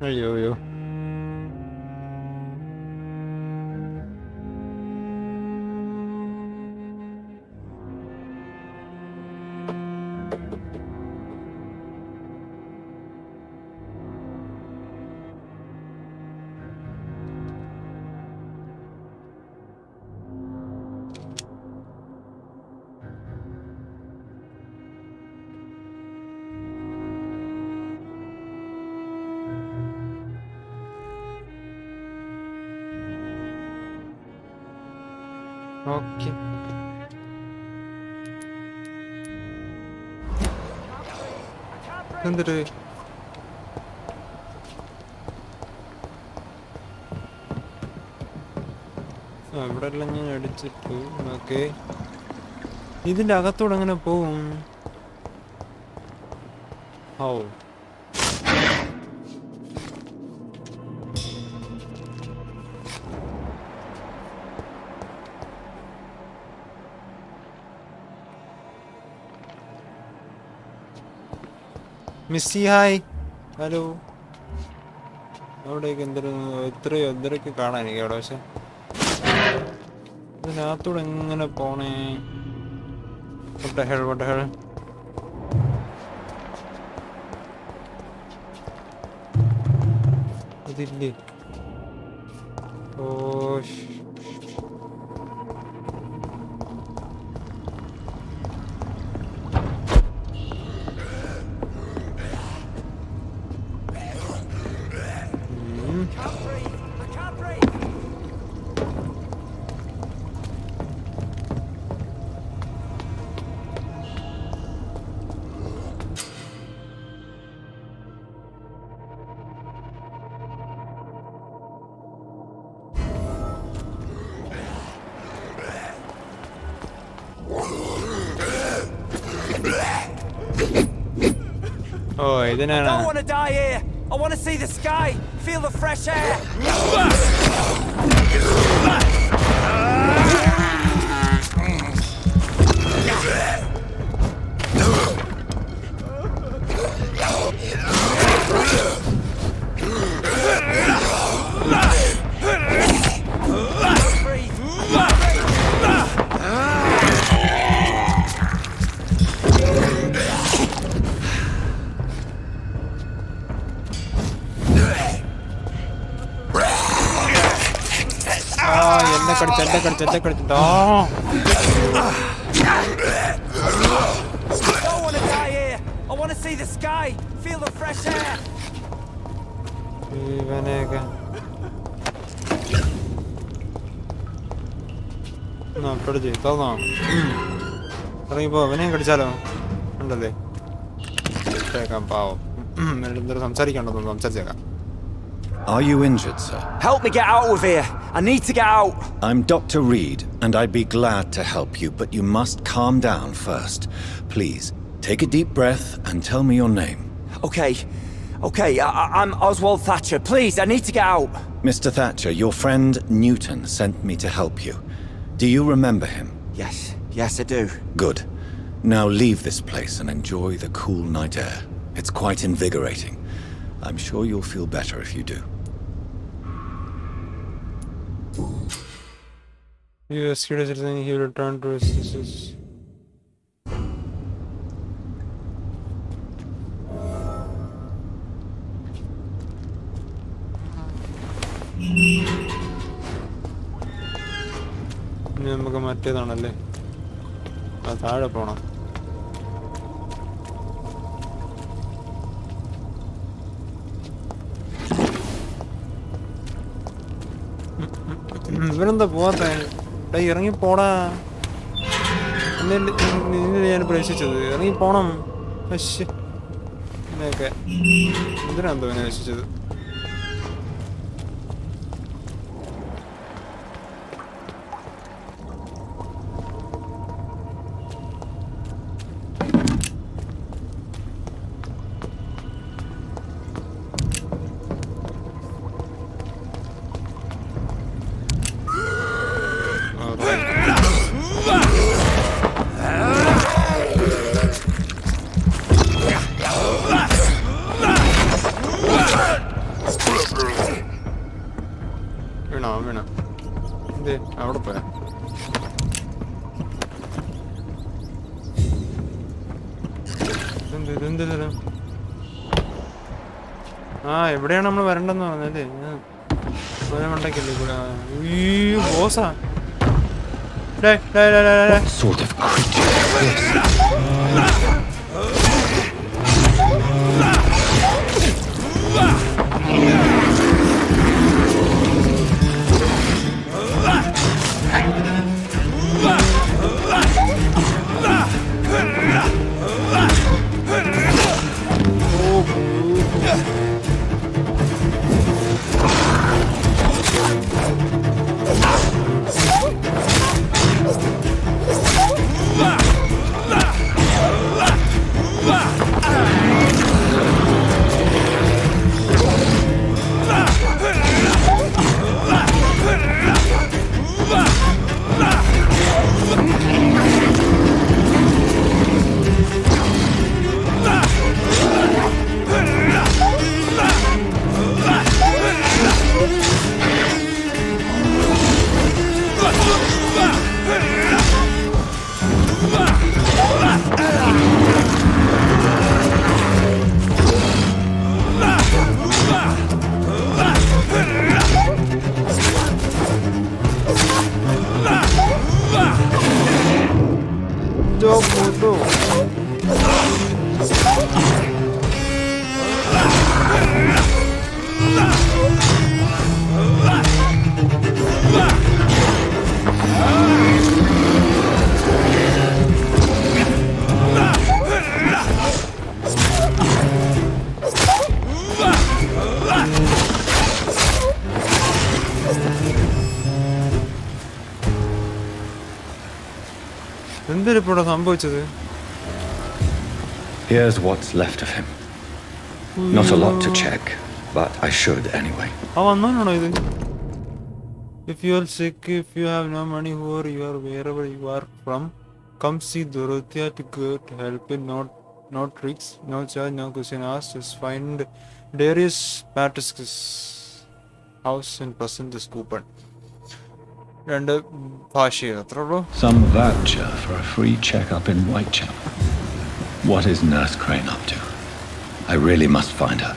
അയ്യോ. ഓക്കെ. എന്തൊരു ഇവിടെ എല്ലാം ഞാൻ അടിച്ചിട്ടു. ഓക്കെ, ഇതിന്റെ അകത്തോടെ എങ്ങനെ പോവും? ഓ, മിസ്സി ഹായ്, ഹലോ. അവിടേക്ക് എന്തരൊക്കെ കാണാൻ എനിക്ക് അവിടെ. പക്ഷെ ഇതിനകത്തൂടെ എങ്ങനെ പോണേ? വട്ടഹൾ ഇതില്ലേ? ഓ I don't want to die here. I want to see the sky, feel the fresh air. ചെറ്റ കടിച്ചിട്ടോ. ഇവനെയൊക്കെ തോന്നോ? ഇറങ്ങിപ്പോ, ഇവനെയും കടിച്ചാലോ? ഉണ്ടല്ലേ, കേൾക്കാം. പാവം എന്തൊരു സംസാരിക്കണ്ടോ? സംസാരിച്ചേക്കാം. Are you injured, sir? Help me get out of here. I need to get out. I'm Dr. Reed, and I'd be glad to help you, but you must calm down first. Please, take a deep breath and tell me your name. Okay, I'm Oswald Thatcher. Please, I need to get out. Mr. Thatcher, your friend Newton sent me to help you. Do you remember him? Yes, I do. Good. Now leave this place and enjoy the cool night air. It's quite invigorating. I'm sure you'll feel better if you do. You rescued a citizen, he returned to his sisters. ഇനി നമുക്ക് മറ്റേതാണല്ലേ, ആ താഴെ പോണം. ഇവരെന്താ പോവാത്ത? ഇറങ്ങിപ്പോടാ, നിന്നെ ഞാൻ പ്രവേശിച്ചത്. ഇറങ്ങിപ്പോണം. പക്ഷേ ഇതിനൊക്കെ എന്തിനാന്തോ എന്നെ രക്ഷിച്ചത്? ഇത് അവിടെ പോയാ ഇതെന്ത് ആ എവിടെയാണ് നമ്മൾ വരണ്ടെന്ന് പറഞ്ഞല്ലേ മണ്ടക്കല്ലേ കൂടെ ബോസാ What sort of creature is this? Here's what's left of him. Not a lot to check, but I should anyway. If you are sick, if you have no money, wherever you are from, come see Dorothea to get help. No tricks, no charge, no question asked. Just find Darius Patrick's house and present this coupon. And some voucher for a free checkup in Whitechapel. What is Nurse Crane up to? I really must find her.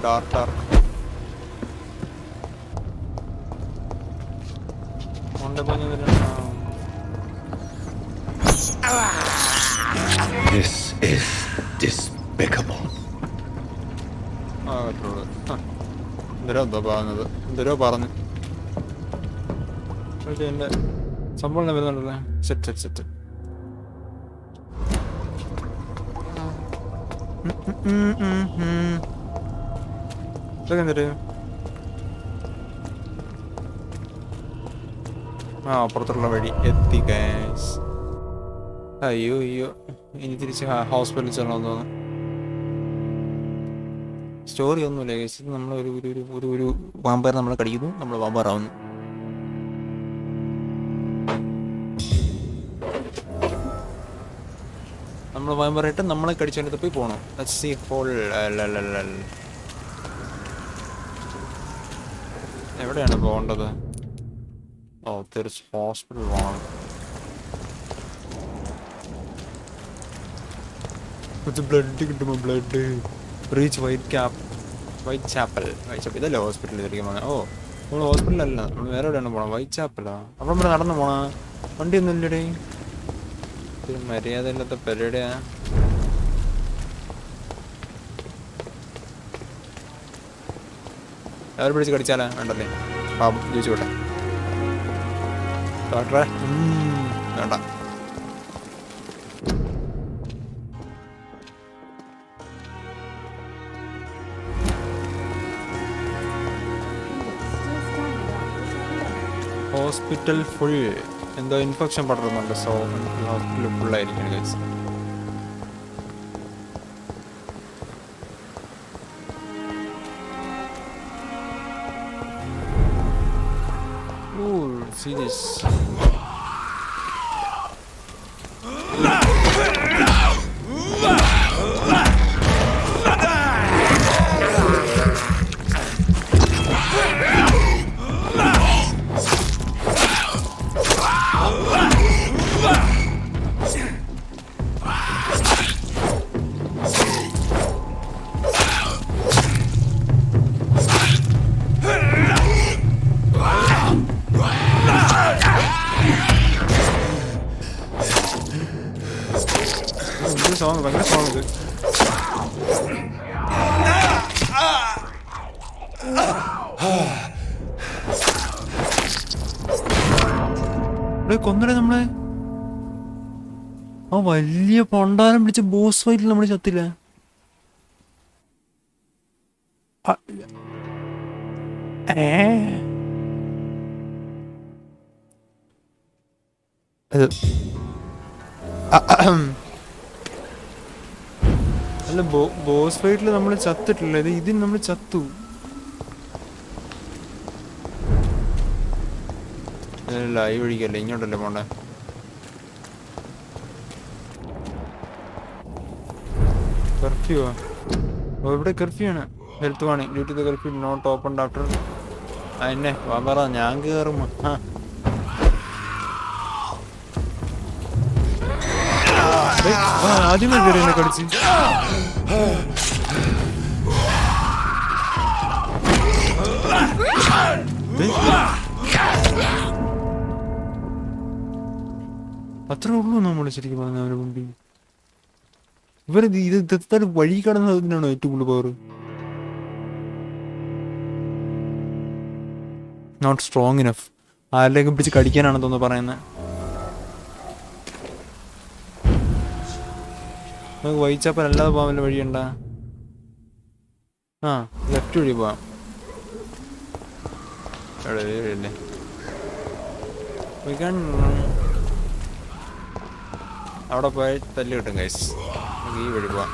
Dark. This is despicable. സംഭവം വരുന്നുണ്ടല്ലേ set ഇതൊക്കെ എന്തിട്ട് അപ്പുറത്തുള്ള വഴി എത്തി guys. അയ്യോ ഇനി തിരിച്ച് ഹോസ്പിറ്റലിൽ ചെല്ലണമെന്ന് തോന്നുന്നു. സ്റ്റോറി ഒന്നുമില്ല ഗൈസ്. ഇത് നമ്മൾ ഒരു വാമ്പയർ നമ്മളെ കടിക്കുന്നു, നമ്മൾ വാമ്പയറാവുന്നു. നമ്മൾ വാമ്പയറായിട്ട് നമ്മളെ കടിച്ചെടുത്ത് പോയി പോകണം. എവിടെയാണ് പോകേണ്ടത്? ഹോസ്പിറ്റൽ പോകണം. ബ്ലഡ് കിട്ടുമോ? ബ്ലഡ് റീച്ച് വൈറ്റ്ചാപ്പൽ ഇതല്ലേ ഹോസ്പിറ്റലിൽ തിരിക്കാൻ പോകണം. നമ്മൾ ഹോസ്പിറ്റലല്ല, നമ്മൾ വേറെ എവിടെയാണ് പോകണം. വൈറ്റ്ചാപ്പലാ. അപ്പം ഇവിടെ നടന്നു പോണ വണ്ടിയൊന്നും ഇല്ലടേ. ഇത് മര്യാദ ഇല്ലാത്ത പരിപാടിയാ. അവർ പിടിച്ച് കടിച്ചാലാ വേണ്ടല്ലേ? പാപം ചോദിച്ചോട്ടെ ഡോക്ടറെ. വേണ്ട. ഹോസ്പിറ്റൽ ഫുൾ എന്തോ ഇൻഫെക്ഷൻ പടരുന്നുണ്ട്. സോ ഹോസ്പിറ്റൽ ഫുള്ളായിരിക്കണം ഗൈസ്. See this. ഭയങ്കര സ്ട്രോങ് ഇത്. കൊന്നടേ നമ്മളെ ആ വലിയ പൊണ്ടാരം പിടിച്ച ബോസ് ഫൈറ്റിൽ നമ്മൾ ചത്തില്ല. അല്ല ബോസ് ഫൈറ്റിൽ നമ്മൾ ചത്തിട്ടില്ല. ഇതിന് നമ്മൾ ചത്തു. ലൈവ് ഒഴിക്കല്ലേ, ഇങ്ങോട്ടല്ലേ പോണ്ടേ? കർഫ്യൂ ഇവിടെ കർഫ്യൂ ആണ്. Health warning due to the curfew not open after. എന്നെ വാ പറ, ഞാൻ കയറും. ആദ്യമേ കയറി എന്നെ കടിച്ച്. അത്രേ ഉള്ളൂ നമ്മൾ ശരിക്കും പറഞ്ഞ അവന് മുമ്പിൽ. ഇവര് ഇത് വഴി കടന്നതിനാണോ ഏറ്റവും കൂടുതൽ പവർ? Not strong enough. ആരിലേക്കും പിടിച്ച് കടിക്കാനാണെന്ന് തോന്നുന്നു പറയുന്നത്. നമുക്ക് വൈച്ചാപ്പൻ അല്ലാതെ പോകാൻ വല്ല വഴിയുണ്ടാ? ആ ലെഫ്റ്റ് വഴി പോവാം. എവിടെ വഴിയല്ലേ? അവിടെ പോയി തല്ലി കിട്ടും ഗൈസ്. നമുക്ക് ഈ വഴി പോവാം.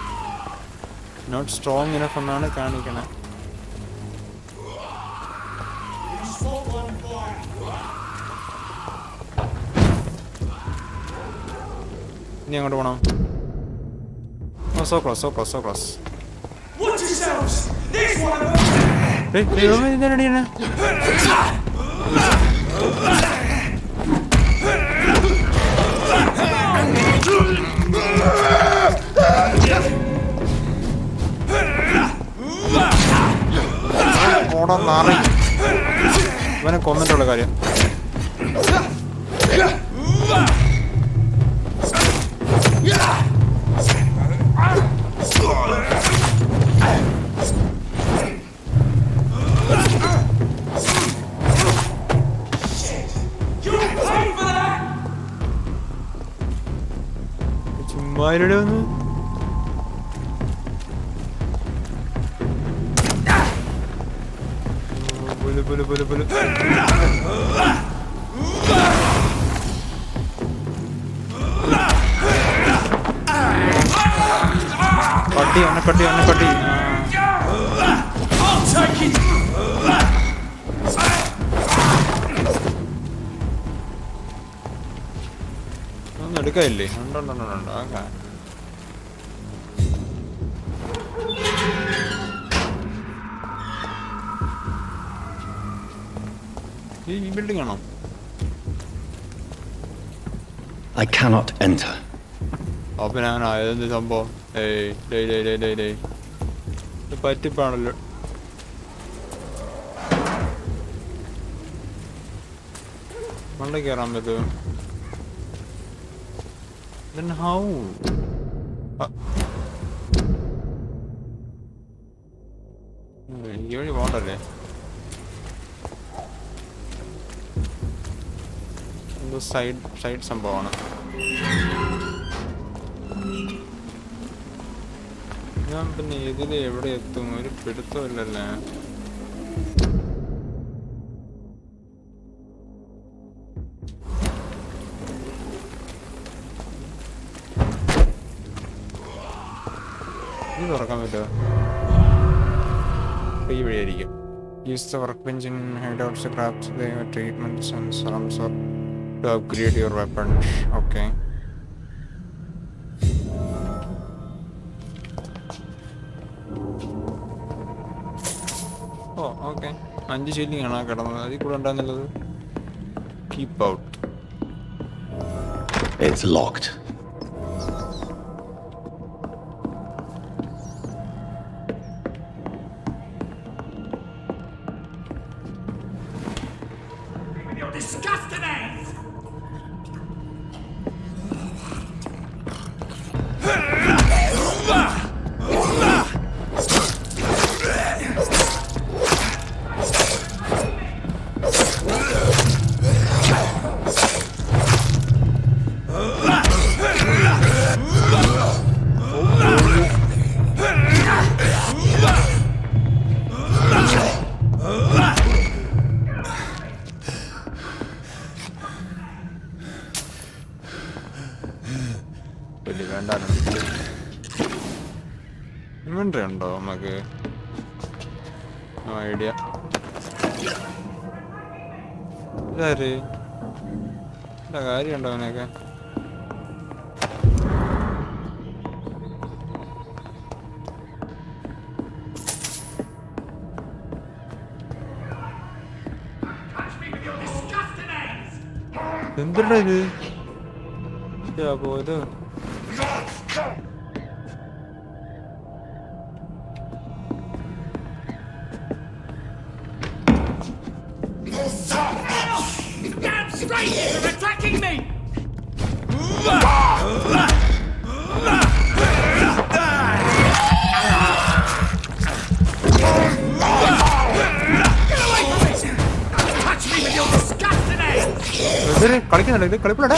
നോട്ട് സ്ട്രോങ് ഇനഫ് എന്നാണ് കാണിക്കണേ. ഇനി അങ്ങോട്ട് പോകണം. So close. Watch yourselves! This one! ഇവനെ കൊന്നിട്ടുള്ള കാര്യം. ചുമ്മാരുടെ വന്ന് കട്ടി ഒന്നും എടുക്കാനില്ലേ? ഉണ്ടോ ഈ ബിൽഡിംഗ് ആണോ? I cannot enter. അപ്പൊ ഞാനായതെന്ത് സംഭവം? ഇത് പറ്റിപ്പാണല്ലോ. മണ്ട കയറാൻ പറ്റുമോ? Then how? ഈ വഴി പോണ്ടല്ലേ? എന്തോ സൈഡ് സംഭവമാണ്. ഞാൻ പിന്നെ ഇതില് എവിടെ എത്തും? ഒരു പിടുത്തമില്ലല്ലേ. ഇത് തുറക്കാൻ പറ്റുമോ? ഈ വഴിയായിരിക്കും. Use the workbench in hideouts craft the treatments and serums or to upgrade your weapons. Okay. Okay. 5 shilling ആണ് കിടന്നത്. അതിൽ കൂടെ ഉണ്ടാകുന്നുള്ളത്. Keep out. It's locked. Disgusting ass! നമുക്ക്? No idea. ഇതാര്? എന്താ കാര്യമുണ്ടോ അവനൊക്കെ? എന്തിനാ ഇത്? പോയത് Damn strangers are attacking me! Get away from me! Touch me with your disgusting hands! കളിക്കുന്നുണ്ട് ഇത് കളിപ്പില്ലടാ.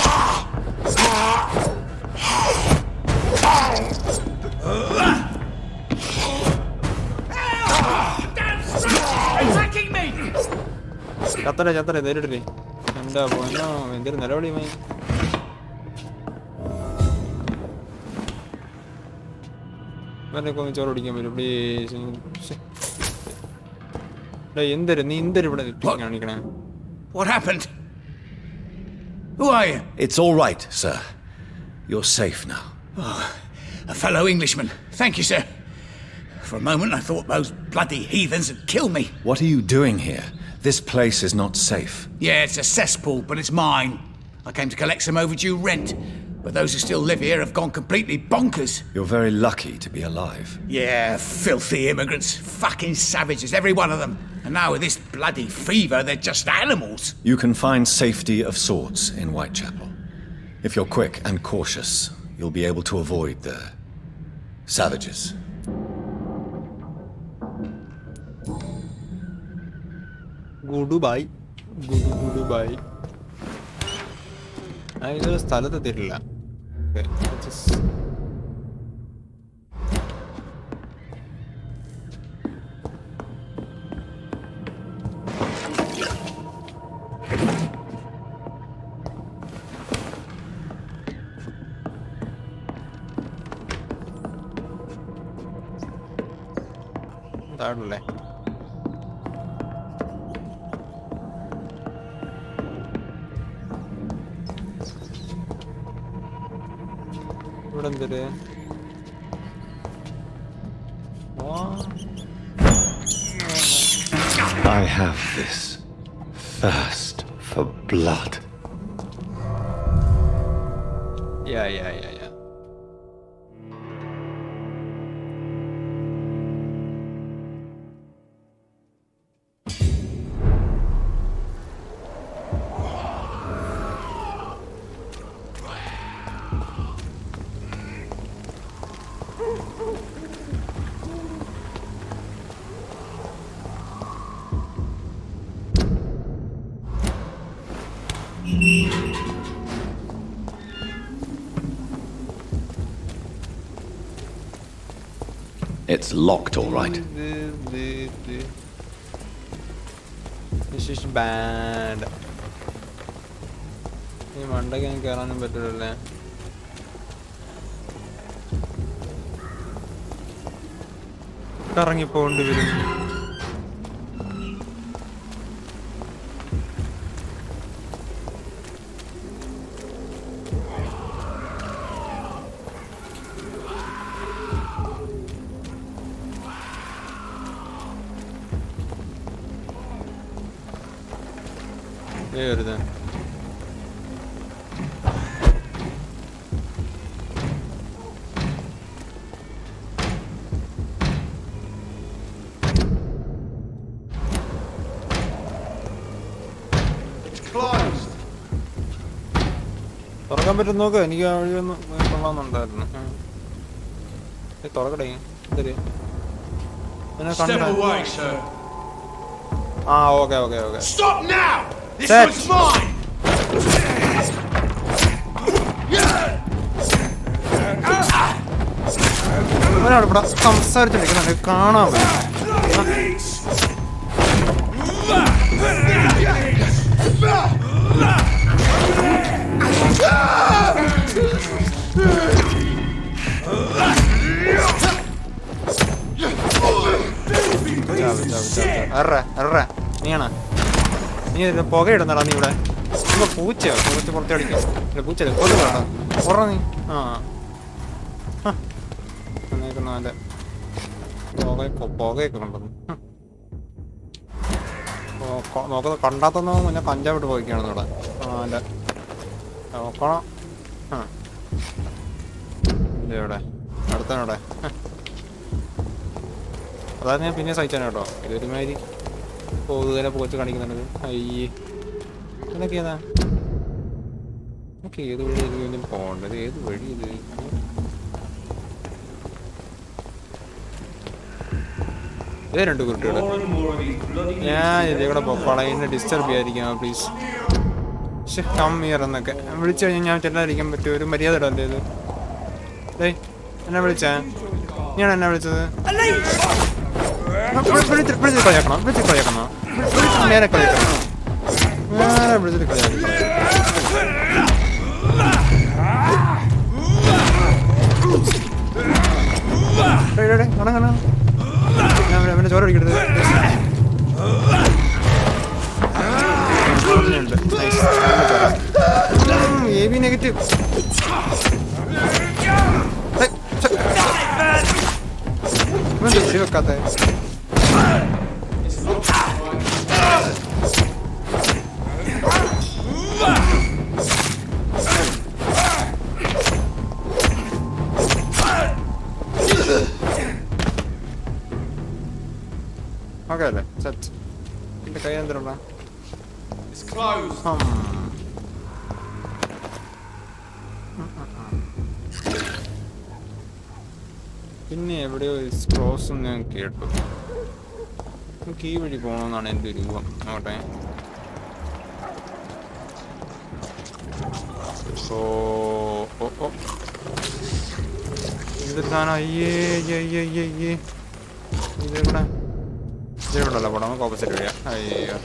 Damn strangers are attacking me! ചത്തറേ നേരിട്ടില്ലേ? എന്താ പോനോ എന്തൊരു നിലവിളി മൈ. ഇവനൊക്കെ ഒന്ന് ചോറ് പിടിക്കാൻ പറ്റും പ്ലീസ്. എന്തൊരു നീ എന്തൊരു ഇവിടെ കാണിക്കണേ? What happened? Who are you? It's all right, sir. You're safe now. Oh, a fellow Englishman. Thank you, sir. For a moment I thought those bloody heathens had killed me. What are you doing here? This place is not safe. Yeah, it's a cesspool, but it's mine. I came to collect some overdue rent, but those who still live here have gone completely bonkers. You're very lucky to be alive. Yeah, filthy immigrants. Fucking savages, every one of them. And now with this bloody fever, they're just animals. You can find safety of sorts in Whitechapel. If you're quick and cautious, you'll be able to avoid the savages. Goodbye. Goodbye. ഇതൊരു സ്ഥലത്ത് തരില്ല. താഴല്ലേ? ഇവിടെ എന്തൊരു I have this thirst for blood. Yeah. It's locked, all right. This is bad. ഈ മണ്ടയ്ക്ക് എനിക്ക് കയറാനും പറ്റില്ലല്ലേ? കറങ്ങിപ്പോണ്ടി വരും. Nereden? തുറക്കാൻ പറ്റും നോക്ക്. എനിക്ക് ആ വഴിയൊന്ന് കൊള്ളാമെന്നുണ്ടായിരുന്നു. തുറക്കടേ. എന്തൊരു okay. Stop now! This Set. one's mine! ഇവിടെ സംസാരിച്ചിരിക്കുന്നുണ്ട്. കാണാൻ പറ്റും. നീയാണോ? നീ പുകയിടുന്നടാ നീ ഇവിടെ. പൂച്ചയോ? പുറത്ത് അടിക്കാം. പൂച്ച കൊതുകാണോ? ഉറ നീ. ആ എന്നേക്കുന്ന നല്ല പുകയൊക്കെ കണ്ടെന്ന് നോക്കുന്നത് കണ്ടാത്തൊന്നും മുന്നേ കഞ്ചാവിട്ട് പോയിക്കാണെന്ന് ഇവിടെ. അല്ല നോക്കണം. ഇവിടെ അടുത്തവിടെ. അതായത് ഞാൻ പിന്നെ സഹിച്ചാണ് കേട്ടോ. ഇതൊരുമാതിരി പൊതുതന്നെ പോച്ച് കാണിക്കുന്നുണ്ട്. അയ്യേ ഇതൊക്കെ ഏതാ? നമുക്ക് ഏത് വഴി ഇതിന് പോകേണ്ടത്? ഏത് വഴി ഇത്? ഇതേ 2 കുട്ടികൾ. ഞാൻ ഇതിവിടെ പൊക്കോളാം. എന്നെ ഡിസ്റ്റർബ് ചെയ്യാതിരിക്കാം പ്ലീസ്. പക്ഷെ കമ്മിയർ എന്നൊക്കെ വിളിച്ചു കഴിഞ്ഞാൽ ഞാൻ ചെല്ലാതിരിക്കാൻ പറ്റും. ഒരു മര്യാദ ഇടല്ലേ ഇത്? ഡേയ് എന്നെ വിളിച്ചാ? ഞാൻ എന്നെ വിളിച്ചത് വിളിച്ചിട്ട് കളിയാക്കണോ? നേരെ കളിയാക്കണോ? നേരെ വിളിച്ചിട്ട് കളിയാക്കി അവന്റെ ചോര അടിക്കരുത്. AB negative. വെക്കാത്ത ഓക്കെ അല്ലേ? സെറ്റ്. എന്റെ കൈ എന്തിനാ? പിന്നെ എവിടെയോ ക്രോസ് ഞാൻ കേട്ടു. നമുക്ക് ഈ വഴി പോകണമെന്നാണ് എൻ്റെ ഒരു ഊഹം. നോട്ടെ. ഇതൊരു സാധനം. അയ്യേ ഇതെവിടെ? ഇതിലൂടെയല്ല പോടാ. നമുക്ക് ഓപ്പോസിറ്റ് വഴിയാ. അയ്യോ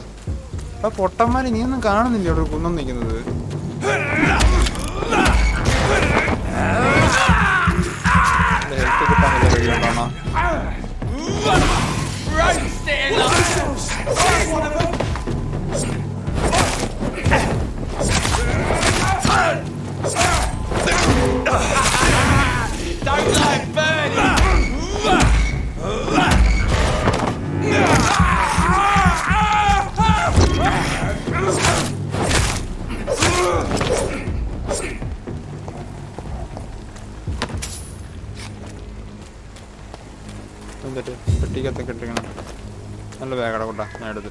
അപ്പൊ പൊട്ടന്മാര് നീ ഒന്നും കാണുന്നില്ല ഇവിടെ കുന്നം നിൽക്കുന്നത്. ഹെൽത്ത് കിട്ടാൻ വല്ല വഴിയുണ്ടോണോ? എന്നിട്ട് പെട്ടിക്കത്തൊക്കെ ഇട്ടിരിക്കണം. നല്ല ബാഗട കൊണ്ടാ ഞാൻ എടുത്ത്.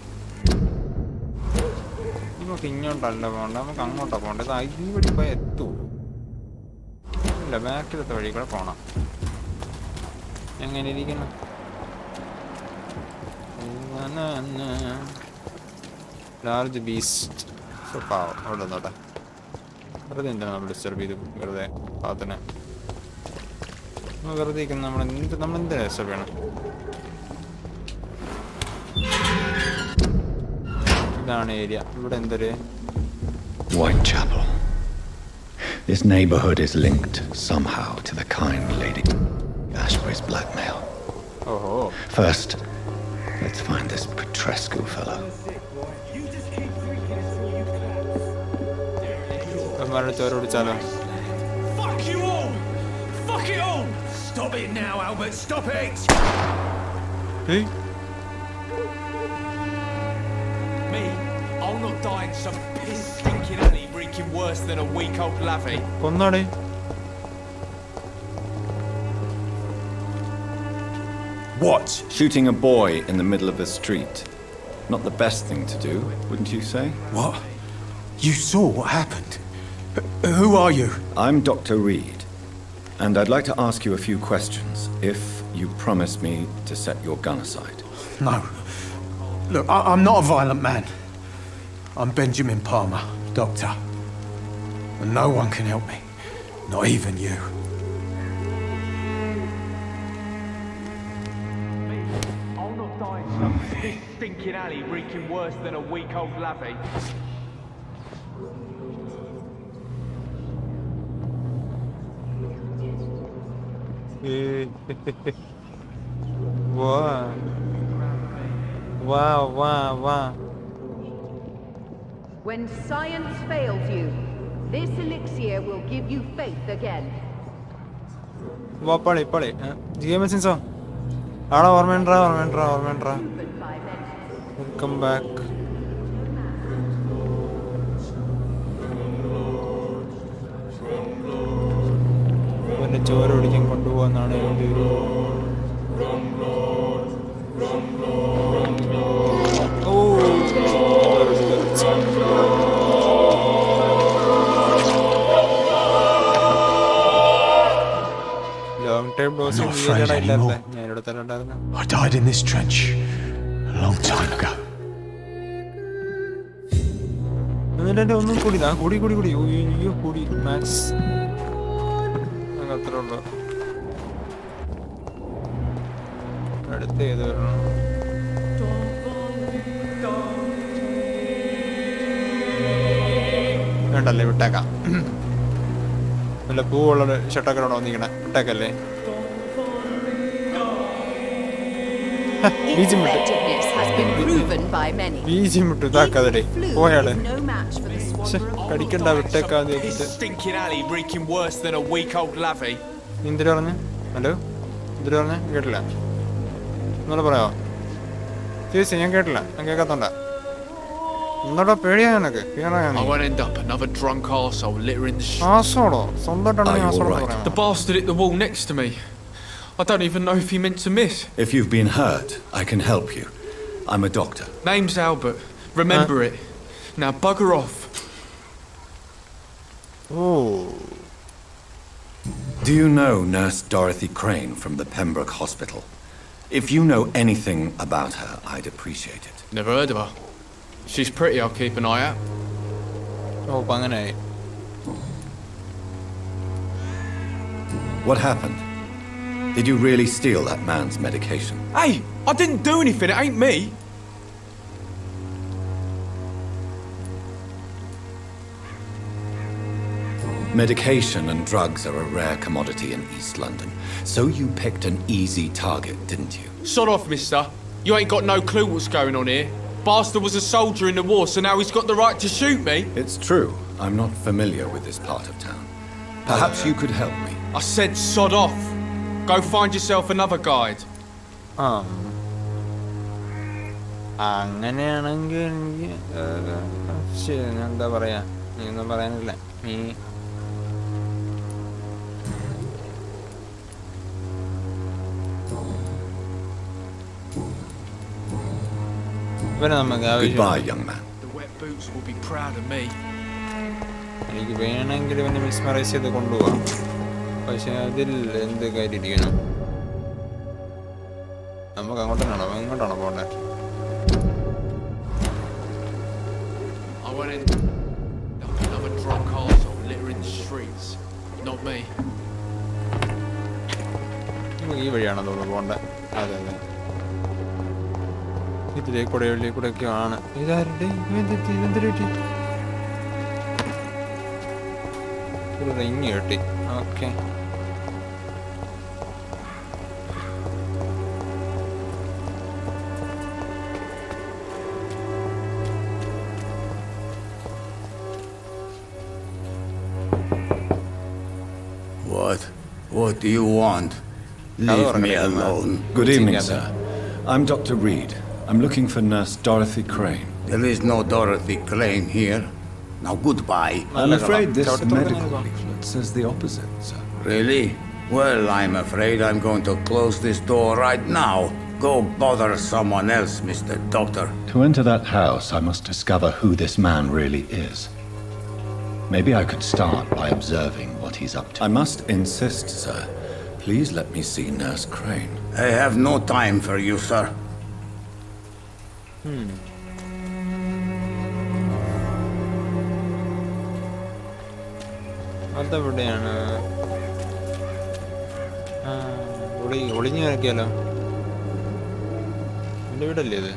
നമുക്ക് ഇങ്ങോട്ടല്ല പോകണ്ട, നമുക്ക് അങ്ങോട്ടാ പോകേണ്ടത്. ഈ വഴി പോയി എത്തൂ ഇല്ല, ബാക്കിലത്തെ വഴി കൂടെ പോണം. എങ്ങനെ ഇരിക്കണം? Large beast. പാവം അവിടെ നോട്ടെ. വെറുതെ എന്തിനാണ് നമ്മൾ ഡിസ്റ്റർബ് ചെയ്ത് വെറുതെ പാത്തിനെ വെറുതെ ഇരിക്കുന്ന നമ്മളെന്തിനാ ഡിസ്റ്റർബ് ചെയ്യണം? ഇതാണ് ഏരിയ. ഇവിടെ എന്തൊരു Whitechapel. This neighborhood is linked somehow to the kind lady Ashbury's blackmail. ഓഹോ. First, let's find this Petrescu fellow. ചോര പിടിച്ചാലോ? Fuck you all! Fuck it all! Stop it now, Albert! Stop it! Me? I'll not die in some piss-stinking alley reeking worse than a week-old lavvy. കൊന്നാടേ. What? Shooting a boy in the middle of the street. Not the best thing to do, wouldn't you say? What? You saw what happened? Who are you? I'm Dr. Reed, and I'd like to ask you a few questions, if you promise me to set your gun aside. No. Look, I'm not a violent man. I'm Benjamin Palmer, doctor. And no one can help me. Not even you. I'll not die in some piss-stinking alley reeking worse than a week-old lavvy. വാ. When science fails you, this elixir will give you faith again. വാ പളി GM സിൻസോ ആടാ ഓർമ്മയുണ്ടാ welcome back. പിന്നെ ചോര പിടിക്കാൻ കൊണ്ടുപോകാന്നാണ് എൻ്റെ ഒരു long time dosing ഞാനിവിടെ തന്നെ ഉണ്ടായിരുന്നു. I died in this trench a long time ago. എന്നിട്ട് എൻ്റെ ഒന്നും കൂടി കൂടി മാക്സ് അത്ര ഉള്ളു. അടുത്ത് ഏത് വരണം? വേണ്ടല്ലേ, വിട്ടേക്കാം. നല്ല പൂവുള്ള ഷട്ടൊക്കെ വന്നിരിക്കണേ, വിട്ടേക്കല്ലേ. Effectiveness has been proven by many. ബീജം വിട്ടു ഇതാക്കാതെ പോയാളെ. No match for the squad. കടിക്കണ്ട, വിട്ടേക്കാതെ. Stinking alley reeking worse than a week-old lavvy. എന്തിനു പറഞ്ഞ? ഹലോ, എന്തിനു പറഞ്ഞ? കേട്ടില്ല. ഒന്നുകൂടെ പറയാമോ? ചേച്ചി ഞാൻ കേട്ടില്ല, ഞാൻ കേൾക്കാത്തോണ്ട. ഒന്നോടെ പേടിയാ നിനക്ക്? I won't end up another drunk arsehole littering the ആസോടോ? സ്വന്തമായിട്ടാണ് ആസോടോ പറയാം. The bastard hit the wall next to me. I don't even know if he meant to miss. If you've been hurt, I can help you. I'm a doctor. Name's Albert. Remember it. Now bugger off. Oh. Do you know Nurse Dorothy Crane from the Pembroke Hospital? If you know anything about her, I'd appreciate it. Never heard of her. She's pretty, I'll keep an eye out. Oh, അങ്ങനെയായി. What happened? Did you really steal that man's medication? Hey, I didn't do anything, it ain't me. Medication and drugs are a rare commodity in East London, so you picked an easy target, didn't you? Sod off, mister. You ain't got no clue what's going on here. Bastard was a soldier in the war, so now he's got the right to shoot me. It's true. I'm not familiar with this part of town. Perhaps you could help me. I said sod off. Go find yourself another guide. അങ്ങനെയാണെങ്കിൽ എനിക്ക് എന്താ പറയാ, നീ ഒന്നും പറയാനില്ല. നീ ഇവരെ നമുക്ക് ആവശ്യം. Goodbye, young man. The wet boots will be proud of me. എനിക്ക് വേണമെങ്കിൽ ഇവനെ മിസ്മറൈസ് ചെയ്ത് കൊണ്ടുപോവാം, പക്ഷെ അതിൽ എന്ത് കാര്യം ഇരിക്കണം? നമുക്ക് അങ്ങോട്ടാണോ പോകണ്ടേ? I won't end up another drunk arsehole littering the streets. Not me. നമുക്ക് ഈ വഴിയാണോ തോന്നുന്നു പോകണ്ടേ? അതെ, ഇതിലേക്കൂടെ ഒക്കെ ആണ്. ഇതാരുടെ ഒരു റിങ് കിട്ടി. Okay, What do you want? Leave me alone. Good evening, sir. I'm Dr. Reed. I'm looking for Nurse Dorothy Crane. There is no Dorothy Crane here. Now goodbye. I'm afraid this medical leaflet says the opposite, sir. Really? Well, I'm afraid I'm going to close this door right now. Go bother someone else, Mr. Doctor. To enter that house, I must discover who this man really is. Maybe I could start by observing what he's up to. I must insist, sir. Please let me see Nurse Crane. I have no time for you, sir. അതെവിടെയാണ്? ഒളിഞ്ഞു നോക്കിയാലോ? എൻ്റെ വീടല്ലേ ഇത്?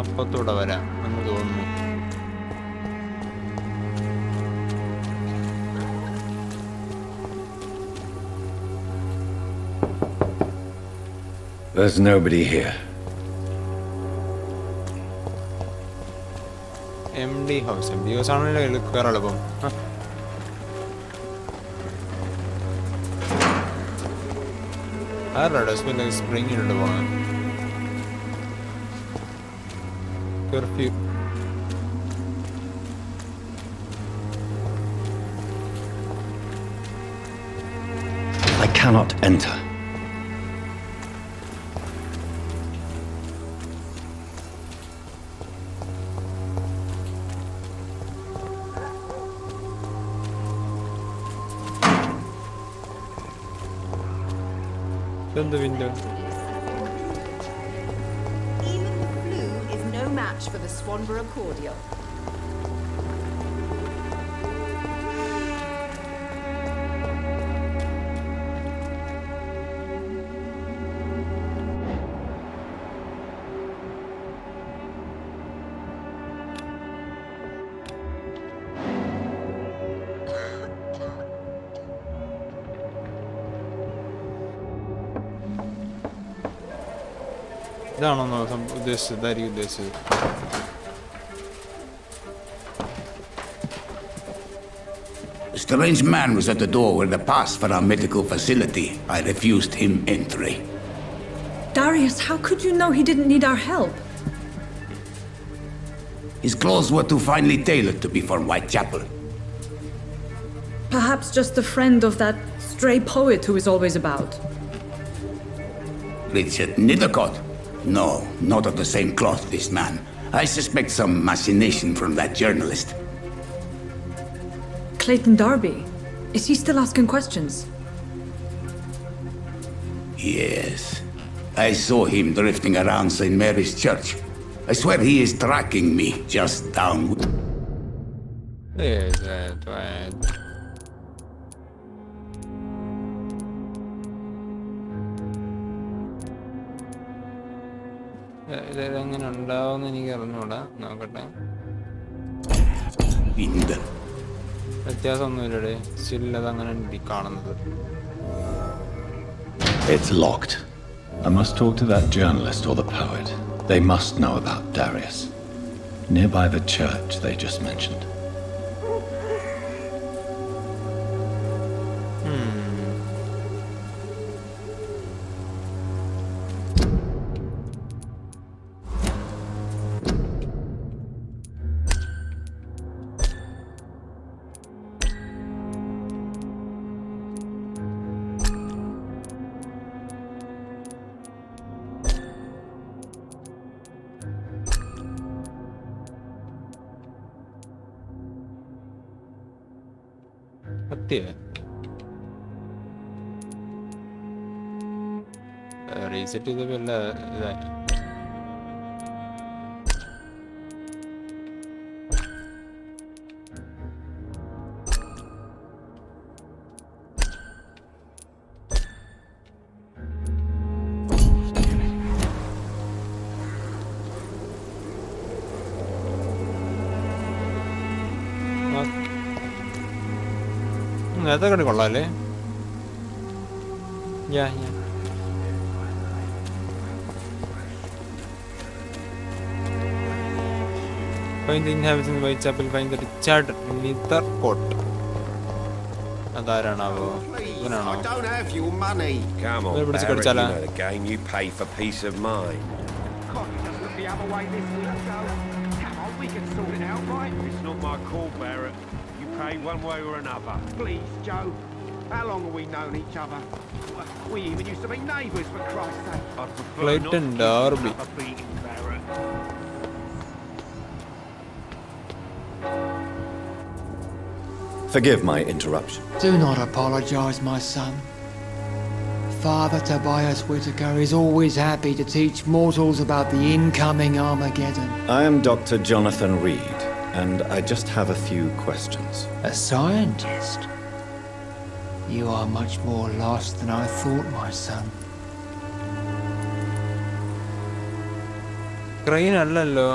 അപ്പത്തൂടെ വരാം എന്ന് തോന്നുന്നു. There's nobody here. Empty house ആണല്ലോ കയറാളപ്പം. ആരുടെ ഡസ്റ്റ്ബിൻ സ്പ്രിങ് ഇട്ടിട്ട് പോകാൻ curfew. I cannot enter. Open the window. Even the flu is no match for the Swanborough cordial. ഇതാണോ ഉദ്ദേശിച്ചത്? ഇതായിരിക്കും ഉദ്ദേശിച്ചത്. A strange man was at the door with a pass for our medical facility. I refused him entry. Darius, how could you know he didn't need our help? His clothes were too finely tailored to be from Whitechapel. Perhaps just a friend of that stray poet who is always about. Richard Nethercott? No, not of the same cloth, this man. I suspect some machination from that journalist. Clayton Darby. Is he still asking questions? Yes. I saw him drifting around St. Mary's Church. I swear he is tracking me just down. There's that one. ഇതെങ്ങനെ ഉണ്ടാവുമെന്ന് എനിക്ക് അറിഞ്ഞൂടാ. നോക്കട്ടെ. Wind. വ്യത്യാസമൊന്നുമില്ലടേ. Still അതങ്ങനെ കാണുന്നത്. It's locked. I must talk to that journalist or the poet. They must know about Darius. Nearby the church they just mentioned. Reset ചെയ്തപ്പോ എല്ലാ ഇതായി. നേരത്തെ കണ്ടി കൊള്ളാല്ലേ? Find the inhabitants in Whitechapel, find the Richard Nethercott. അതാരാണാവോ? ഇവനാണോ? I don't have your money. Come on, Where Barrett, Barrett, you know the game. You pay for peace of mind. Can't you just look the other way this week, Joe? Come on, we can sort it out, right? It's not my call, Barrett. You pay one way or another. Please, Joe. How long have we known each other? We even used to be neighbours, for Christ's sake. I prefer Clayton not to Darby. have a beating, Barrett. Forgive my interruption. Do not apologise, my son. Father Tobias Whitaker is always happy to teach mortals about the incoming Armageddon. I am Dr. Jonathan Reed, and I just have a few questions. A scientist? You are much more lost than I thought, my son. Crane അല്ലല്ലോ.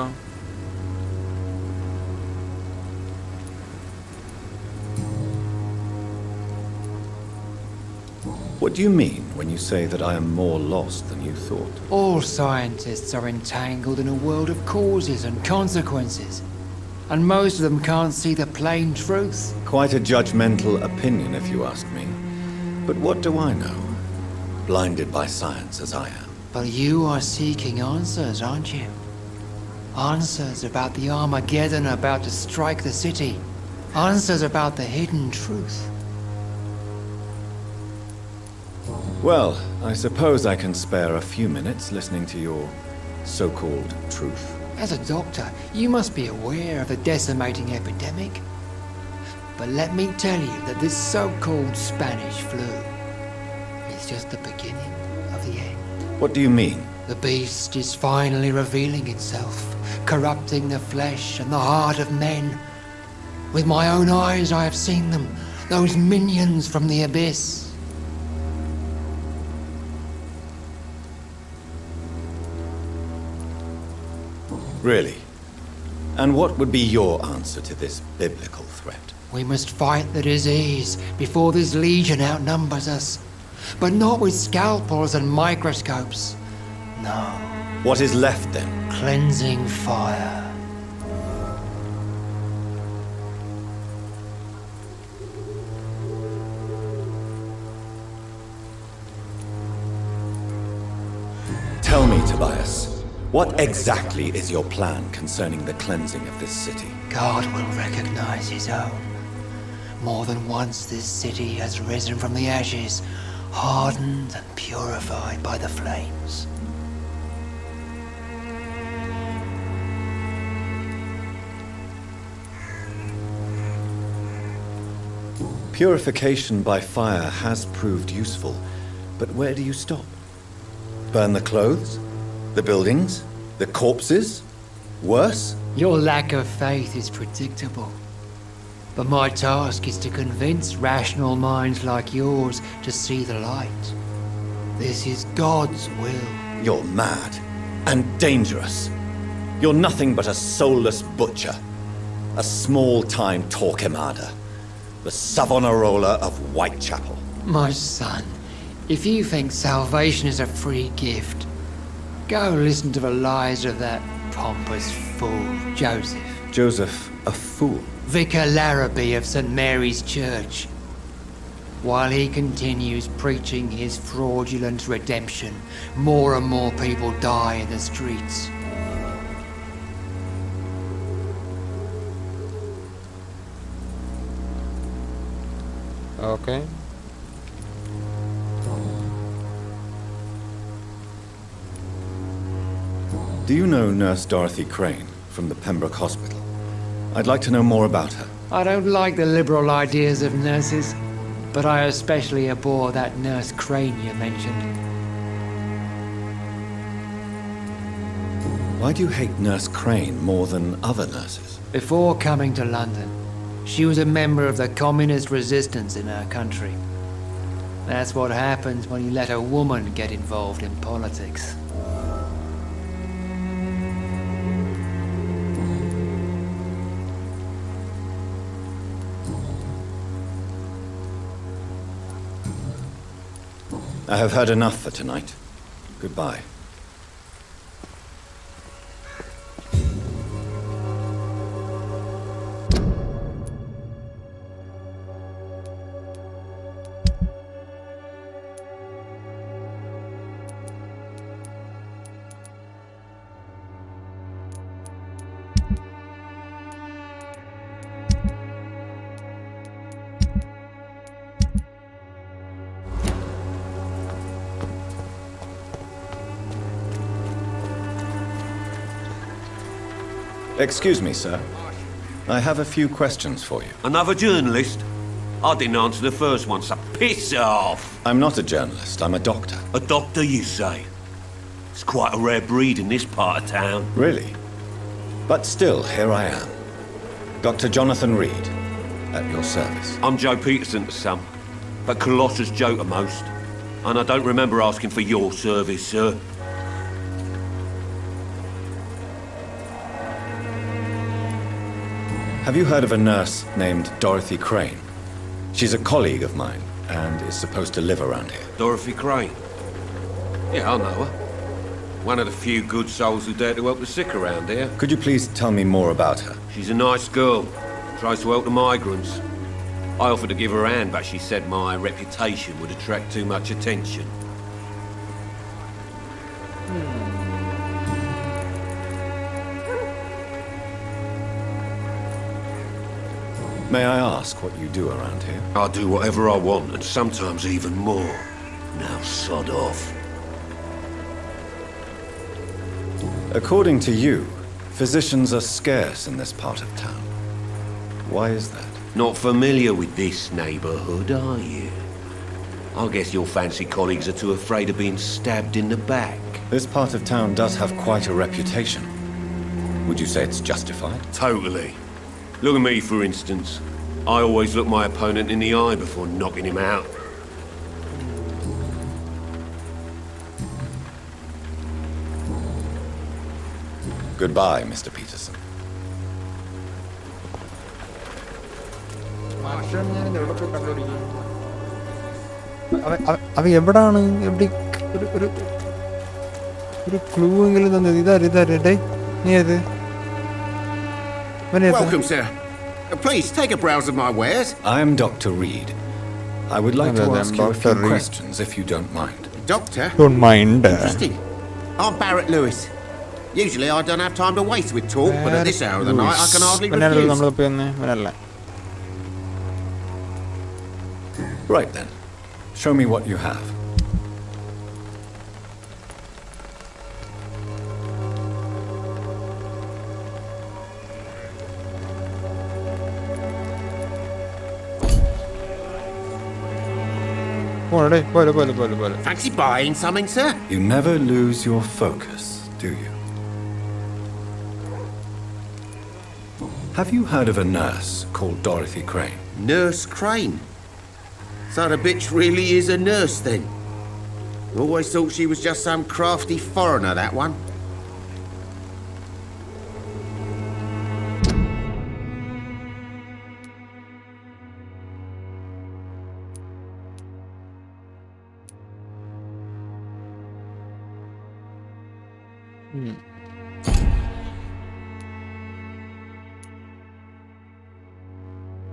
What do you mean when you say that I am more lost than you thought? All scientists are entangled in a world of causes and consequences. And most of them can't see the plain truth. Quite a judgmental opinion, if you ask me. But what do I know? Blinded by science as I am. But you are seeking answers, aren't you? Answers about the Armageddon about to strike the city. Answers about the hidden truth. Well, I suppose I can spare a few minutes listening to your so-called truth. As a doctor, you must be aware of the decimating epidemic. But let me tell you that this so-called Spanish flu is just the beginning of the end. What do you mean? The beast is finally revealing itself, corrupting the flesh and the heart of men. With my own eyes I have seen them, those minions from the abyss. Really? And what would be your answer to this biblical threat? We must fight the disease before this legion outnumbers us. But not with scalpels and microscopes. No. What is left then? Cleansing fire. Tell me, Tobias. What exactly is your plan concerning the cleansing of this city? God will recognize his own. More than once this city has risen from the ashes, hardened and purified by the flames. Purification by fire has proved useful, but where do you stop? Burn the clothes? The buildings? The corpses? Worse? Your lack of faith is predictable. But my task is to convince rational minds like yours to see the light. This is God's will. You're mad and dangerous. You're nothing but a soulless butcher. A small-time Torquemada. The Savonarola of Whitechapel. My son, if you think salvation is a free gift, go listen to the lies of that pompous fool, Joseph. Joseph, a fool? Vicar Larrabee of St. Mary's Church. While he continues preaching his fraudulent redemption, more and more people die in the streets. Okay. Do you know Nurse Dorothy Crane from the Pembroke Hospital? I'd like to know more about her. I don't like the liberal ideas of nurses, but I especially abhor that Nurse Crane you mentioned. Why do you hate Nurse Crane more than other nurses? Before coming to London, she was a member of the communist resistance in our country. That's what happens when you let a woman get involved in politics. I have heard enough for tonight. Goodbye. Excuse me, sir. I have a few questions for you. Another journalist? I didn't answer the first one, so piss off! I'm not a journalist, I'm a doctor. A doctor, you say? It's quite a rare breed in this part of town. Really? But still, here I am. Dr. Jonathan Reed, at your service. I'm Joe Peterson to some, but Colossus Joe to most. And I don't remember asking for your service, sir. Have you heard of a nurse named Dorothy Crane? She's a colleague of mine. and is supposed to live around here. Dorothy Crane. Yeah, I know her. One of the few good souls who dare to help the sick around here. Could you please tell me more about her? She's a nice girl. Tries to help the migrants. I offered to give her a hand, but she said my reputation would attract too much attention. May I ask what you do around here? I do whatever I want, and sometimes even more. Now sod off. According to you, physicians are scarce in this part of town. Why is that? Not familiar with this neighborhood, are you? I guess your fancy colleagues are too afraid of being stabbed in the back. This part of town does have quite a reputation. Would you say it's justified? Totally. Look at me, for instance. I always look my opponent in the eye before knocking him out. Goodbye, Mr. Peterson. അവ എവിടാണ് എവിടെ ഒരു clue എങ്കിലും തന്നത് ഇതാരേ നീ ഏത് Welcome, sir. Please take a browse of my wares. I am Dr. Reed. I would like to ask you a few questions, if you don't mind. Doctor? Don't mind. Interesting. I'm Barrett Lewis. Usually I don't have time to waste with talk, but at this hour of the night I can hardly refuse. Right then. Show me what you have. Fancy buying something, sir? You never lose your focus, do you? Have you heard of a nurse called Dorothy Crane? Nurse Crane? So the bitch really is a nurse, then? Always thought she was just some crafty foreigner, that one.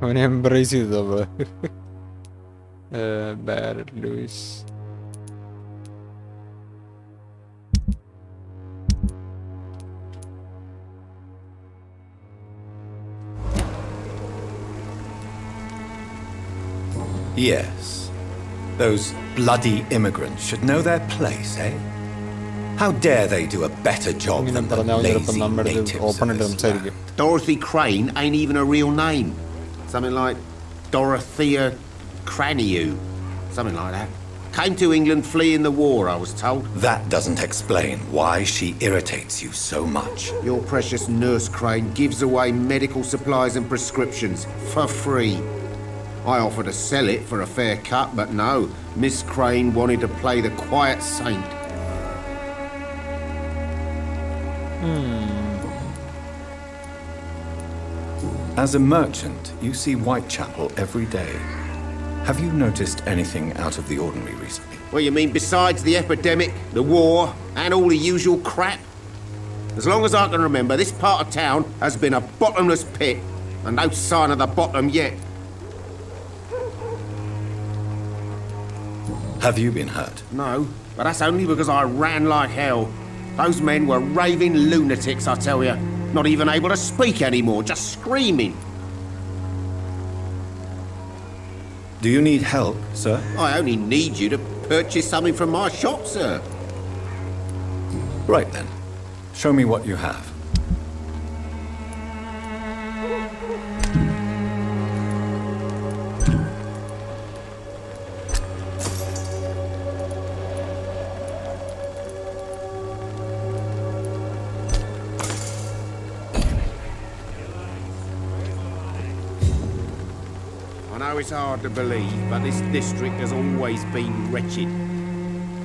അവനെ embrace ചെയ്തവ Barrett Lewis Yes. Those bloody immigrants should know their place, eh? How dare they do a better job than the lazy natives of this land? Dorothy Crane ain't even a real name. Something like Dorothea Craniu. Something like that. Came to England fleeing the war, I was told. That doesn't explain why she irritates you so much. Your precious Nurse Crane gives away medical supplies and prescriptions for free. I offered to sell it for a fair cut, but no. Miss Crane wanted to play the quiet saint. As a merchant, you see Whitechapel every day. Have you noticed anything out of the ordinary recently? Well, you mean besides the epidemic, the war, and all the usual crap? As long as I can remember, this part of town has been a bottomless pit, and no sign of the bottom yet. Have you been hurt? No, but that's only because I ran like hell. Those men were raving lunatics, I tell you. Not even able to speak anymore, just screaming. Do you need help, sir? I only need you to purchase something from my shop, sir. Right then. Show me what you have. I know it's hard to believe, but this district has always been wretched.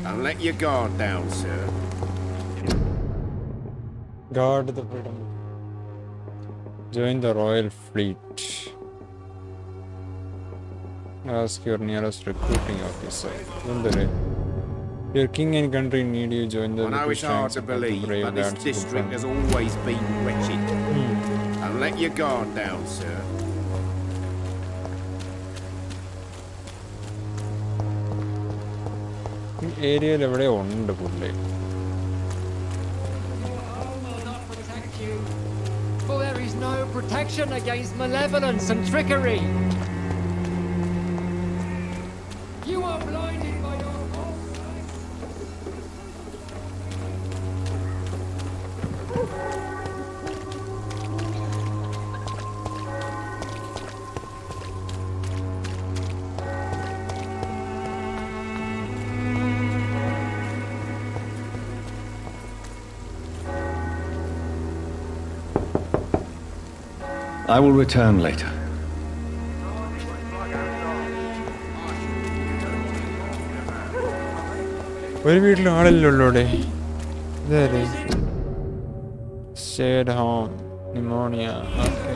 Don't let your guard down, sir. Guard the freedom. Join the Royal Fleet. Ask your nearest recruiting officer. Your king and country need you join the I know it's hard to believe, but this district has always been wretched. Don't let your guard down, sir. Area എവിടെ ഉണ്ട് പുള്ളി. For there is no protection against malevolence and trickery. You are blinded by your false sight. I will return later. ഒരു വീട്ടിൽ ആളില്ലല്ലോടെ. ഇതാരെ? Stayed home. Pneumonia. Okay.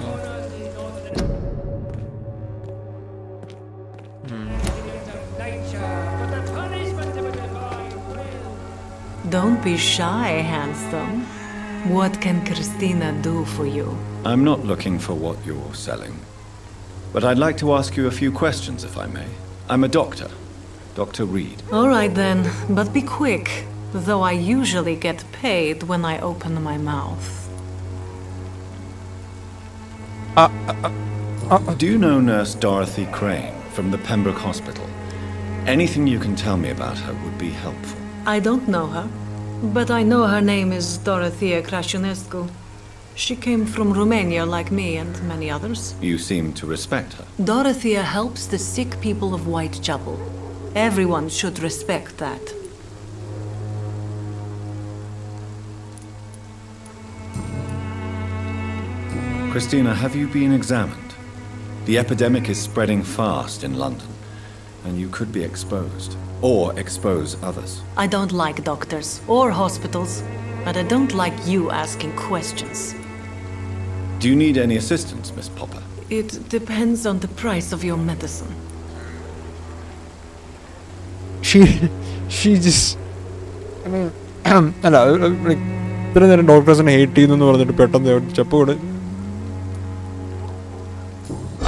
Don't be shy, handsome. What can Christina do for you? I'm not looking for what you're selling. But I'd like to ask you a few questions, if I may. I'm a doctor. Dr. Reed. All right then, but be quick. Though I usually get paid when I open my mouth. Do you know Nurse Dorothy Crane from the Pembroke Hospital? Anything you can tell me about her would be helpful. I don't know her, but I know her name is Dorothea Crasionescu. She came from Romania like me and many others. You seem to respect her. Dorothea helps the sick people of Whitechapel. Everyone should respect that. Christina, have you been examined? The epidemic is spreading fast in London, and you could be exposed, or expose others. I don't like doctors or hospitals, but I don't like you asking questions. Do you need any assistance, Miss Popper? It depends on the price of your medicine. She just അല്ല like ഇത്ര നേരം ഡോക്ടേഴ്സിനെ hate ചെയ്യുന്നു പറഞ്ഞിട്ട് പെട്ടെന്ന് ചപ്പ് കൂടെ.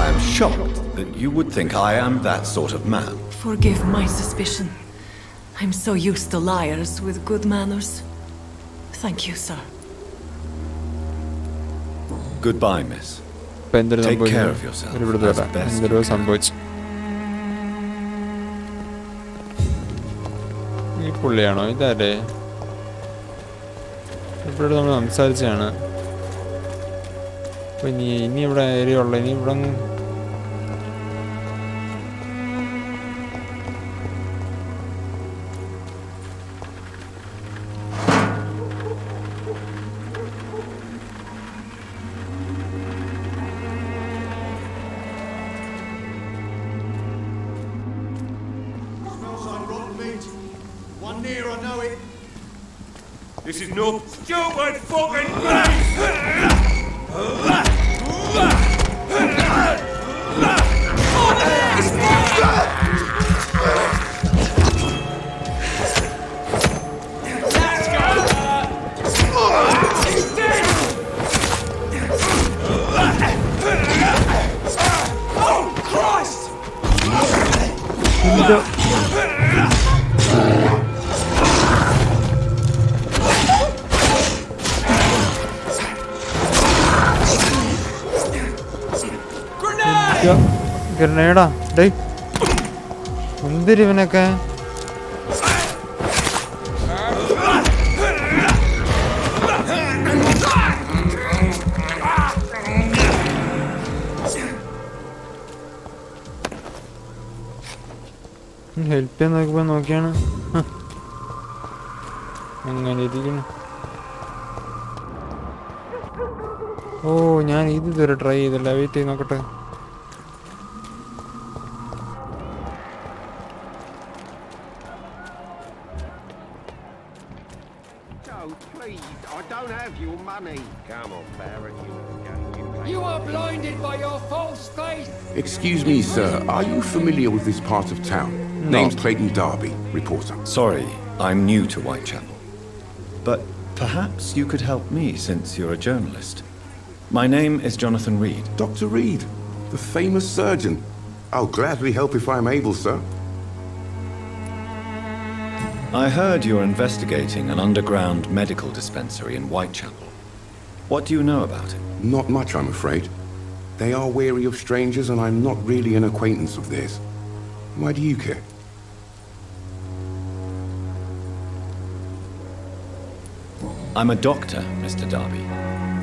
I am shocked that you would think I am that sort of man. Forgive my suspicion. I'm so used to liars with good manners. Thank you, sir. Goodbye, miss. Take care of yourself. As best you can. സംഭവിച്ചു. ഈ പുള്ളിയാണോ? ഇതാരെ? ഇവിടെ നമ്മൾ സംസാരിച്ചാണ്. അപ്പൊ ഇനി ഇവിടെ area ഉള്ള ഇനി ഇവിടെ This is no stupid fucking place! Oh, Christ! ഗ്രനേഡാ ഡേ എന്തിരിവനൊക്കെ. ഹെൽപ്പ് ചെയ്യാൻ നോക്കിയപ്പോ നോക്കിയാണ് അങ്ങനെ ഇരിക്കുന്നു. ഓ ഞാൻ ഇത് ഇതുവരെ ട്രൈ ചെയ്തില്ല. വെയിറ്റ് ചെയ്ത് നോക്കട്ടെ. Please, I don't have your money. Come on, Baron, you You are blinded by your false faith. Excuse me, sir. Are you familiar with this part of town? No. Name's Clayton Darby, reporter. Sorry, I'm new to Whitechapel. But perhaps you could help me since you're a journalist. My name is Jonathan Reed. Dr. Reed, the famous surgeon. I'll gladly help if I'm able, sir. I heard you're investigating an underground medical dispensary in Whitechapel. What do you know about it? Not much, I'm afraid. They are wary of strangers, and I'm not really an acquaintance of theirs. Why do you care? I'm a doctor, Mr. Darby.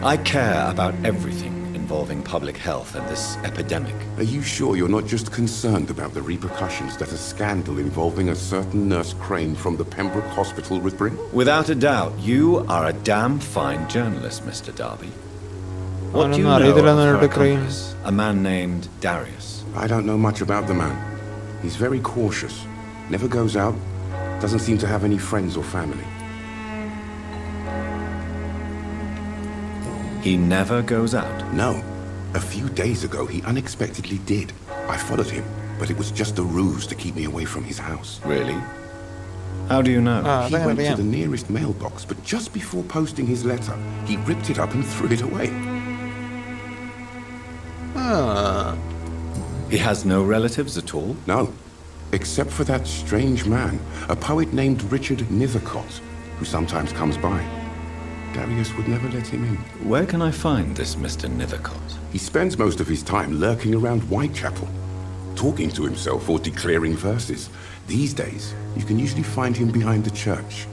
I care about everything involving public health and this epidemic. Are you sure you're not just concerned about the repercussions that a scandal involving a certain Nurse Crane from the Pembroke Hospital would bring? Without a doubt, you are a damn fine journalist, Mr. Darby. What do you know of her accomplice, a man named Darius? I don't know much about the man. He's very cautious. Never goes out. Doesn't seem to have any friends or family. He never goes out? No. A few days ago, he unexpectedly did. I followed him, but it was just a ruse to keep me away from his house. Really? How do you know? He went to the nearest mailbox, but just before posting his letter, he ripped it up and threw it away. He has no relatives at all? No. Except for that strange man, a poet named Richard Nethercott, who sometimes comes by. Darius would never let him in. Where can I find this Mr. Nethercott? He spends most of his time lurking around Whitechapel, talking to himself or declaring verses. These days, you can usually find him behind the church.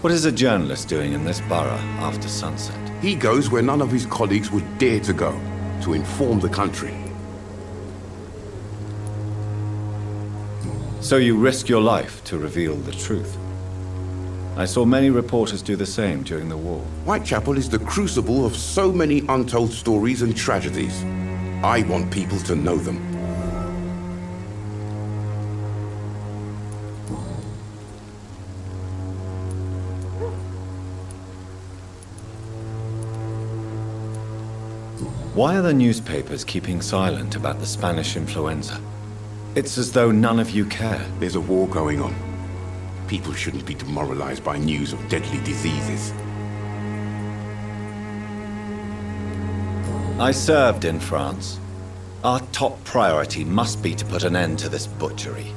What is a journalist doing in this borough after sunset? He goes where none of his colleagues would dare to go, to inform the country. So you risk your life to reveal the truth. I saw many reporters do the same during the war. Whitechapel is the crucible of so many untold stories and tragedies. I want people to know them. Why are the newspapers keeping silent about the Spanish influenza? It's as though none of you care. There's a war going on. People shouldn't be demoralized by news of deadly diseases. I served in France. Our top priority must be to put an end to this butchery.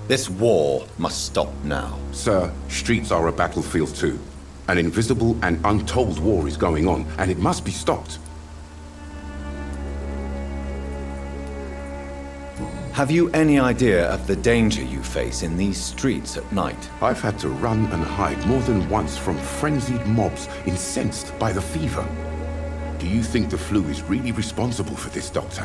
This war must stop now. Sir, streets are a battlefield too. An invisible and untold war is going on, and it must be stopped. Have you any idea of the danger you face in these streets at night? I've had to run and hide more than once from frenzied mobs incensed by the fever. Do you think the flu is really responsible for this, Doctor?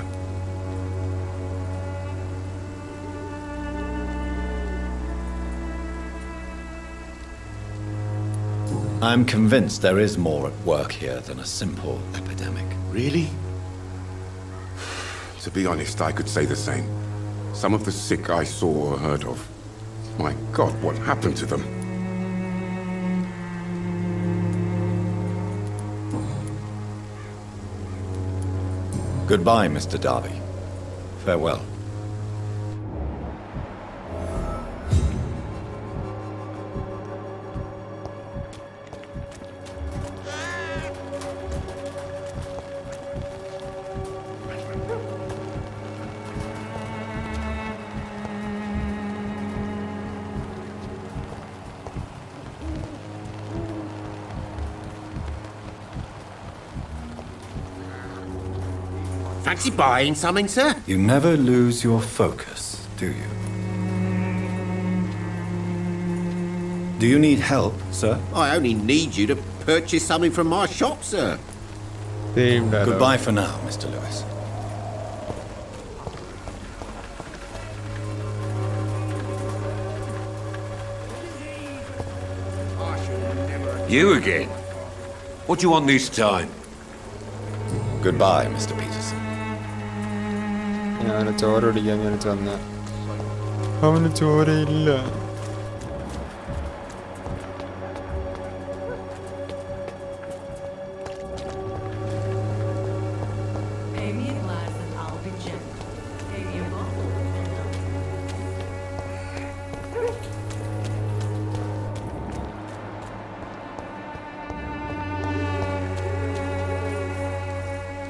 I'm convinced there is more at work here than a simple epidemic. Really? To be honest, I could say the same. Some of the sick I saw or heard of. My God, what happened to them? Goodbye, Mr. Darby. Farewell. Fancy buying something, sir? You never lose your focus, do you? Do you need help, sir? I only need you to purchase something from my shop, sir. Goodbye for now, Mr. Lewis. You again? What do you want this time? Goodbye, Mr. Peterson. ഞാൻ ചോര പിടിക്കാൻ വിചാരിച്ചു വന്ന അവന് ചോരയില്ല.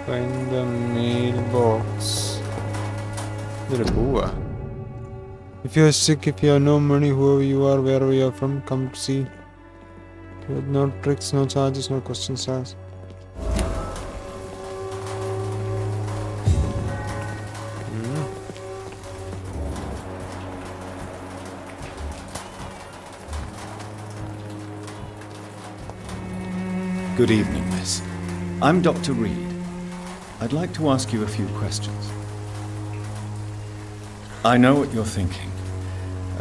Find the mailbox. If you're sick, if you have no money, whoever you are, wherever you are from, come to see. No tricks, no charges, no questions asked. Good evening, miss. I'm Dr. Reed. I'd like to ask you a few questions. I know what you're thinking.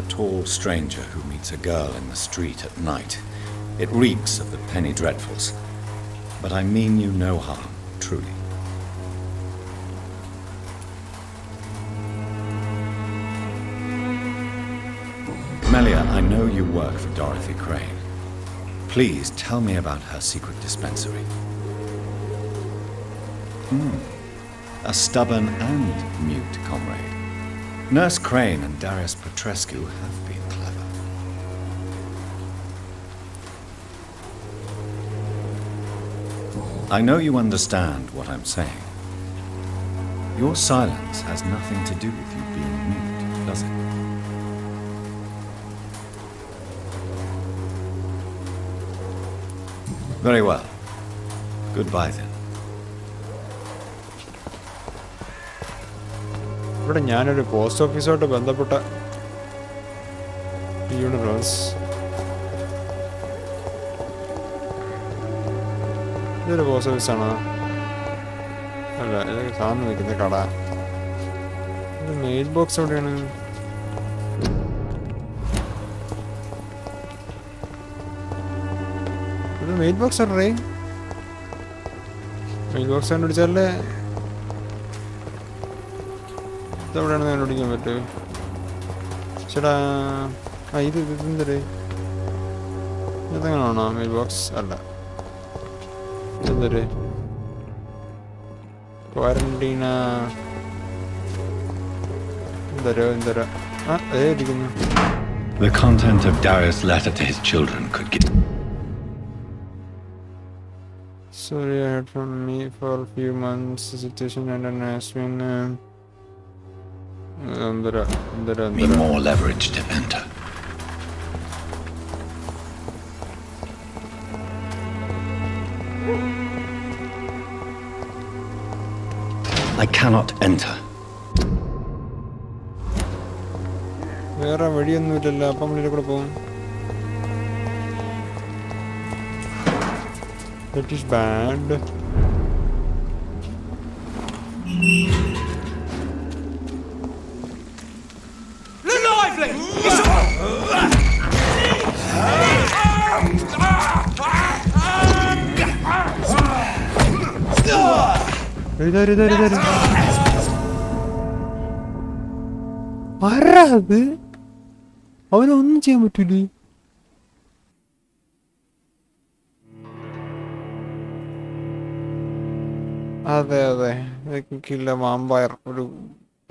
A tall stranger who meets a girl in the street at night. It reeks of the penny dreadfuls. But I mean you no harm, truly. Melia, I know you work for Dorothy Crane. Please tell me about her secret dispensary. A stubborn and mute comrade. Nurse Crane and Darius Petrescu have been clever. I know you understand what I'm saying. Your silence has nothing to do with you being mute, does it? Very well. Goodbye then. ഇവിടെ ഞാനൊരു post ഓഫീസുമായിട്ട് ബന്ധപ്പെട്ട universe. ഇതൊരു post ഓഫീസാണോ? അല്ല, ഇതൊക്കെ സാധനം വയ്ക്കുന്ന കട. ഇത് മെയിൽ ബോക്സ് എവിടെയാണ്? ഇത് മെയിൽ ബോക്സ് ആണ്. മെയിൽ ബോക്സ് കണ്ടുപിടിച്ചാലേ ഇതെവിടെയാണെന്ന് കണ്ടുപിടിക്കാൻ പറ്റൂ. ചേട്ടാ, ഇത് എന്തൊരു ഇതെങ്ങനെയാണോ മെയിൽ ബോക്സ്? അല്ല, ഇതെന്തൊരു ക്വാറന്റീന എന്തോരോ അതേ ഇരിക്കുന്നു. The content of Darius' letter to his children could get... Sorry, I heard from me for a few months. The situation has been me more leverage to enter. I cannot enter. വേറെ വഴിയൊന്നുമില്ലല്ലോ. അപ്പം നമ്മളിവിടെ കൂടെ പോകും. That is bad. Lively! ആരാത്? അവനൊന്നും ചെയ്യാൻ പറ്റൂലേ? അതെ കില്ല വാമ്പയർ ഒരു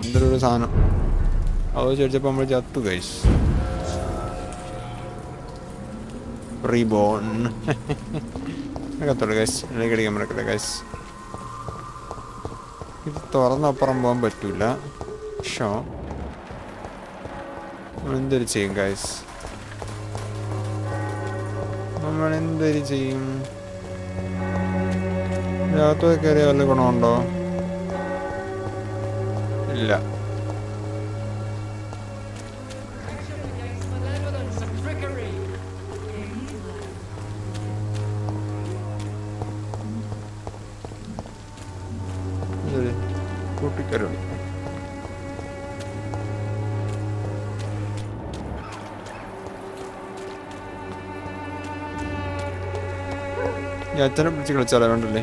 എന്തൊരു സാധനം. അത് ചോദിച്ചപ്പോൾ നമ്മൾ ചത്തു ഗൈസ്. Reborn കത്തോളൂ guys. അല്ലെങ്കിൽ അടിക്കാൻ പറ്റത്തില്ല ഗൈസ്. ഇത് തുറന്നപ്പുറം പോകാൻ പറ്റൂല. ഷോ നമ്മളെന്തൊരു ചെയ്യും ഗൈസ്? നമ്മളെന്തൊരു ചെയ്യും? രാത്രി കയറിയ വല്ല ഗുണമുണ്ടോ? ഇല്ല. കൂട്ടിക്കരുത്. ഞാൻ അച്ഛനെ പിടിച്ച് കളിച്ചാലോ? വേണ്ടല്ലേ?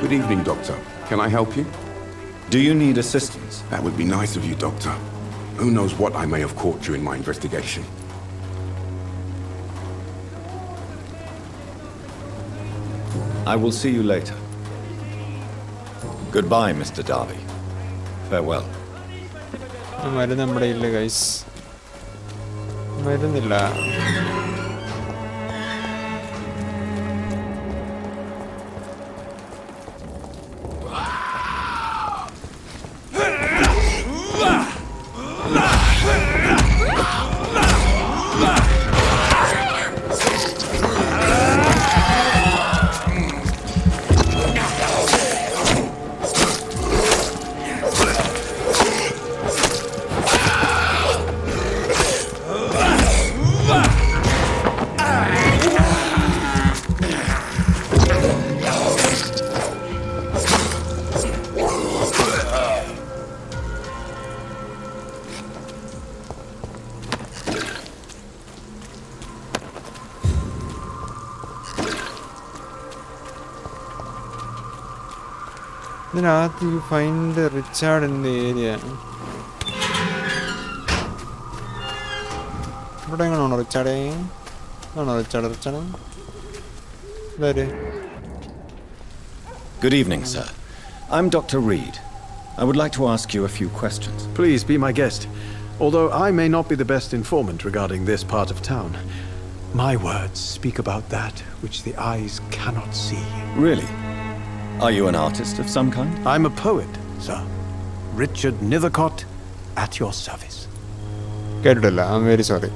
Good evening, Doctor. Can I help you? Do you need assistance? That would be nice of you, Doctor. Who knows what I may have caught during my investigation. I will see you later. Goodbye, Mr. Darby. Farewell. മരുന്ന് നമ്മുടെ ഇല്ല guys, മരുന്നില്ല. ഇതിനകത്ത് you find Richard in the area. ഇവിടെ എങ്ങനെയാണോ റിച്ചാർഡേ? ആണോ Richard? ഇതാര്? Good evening, sir. I'm Dr. Reed. I would like to ask you a few questions. Please be my guest. Although I may not be the best informant regarding this part of town, my words speak about that which the eyes cannot see. Really? Are you an artist of some kind? I'm a poet, sir. Richard Nethercott, at your service. കേട്ടിട്ടില്ല. I'm very sorry.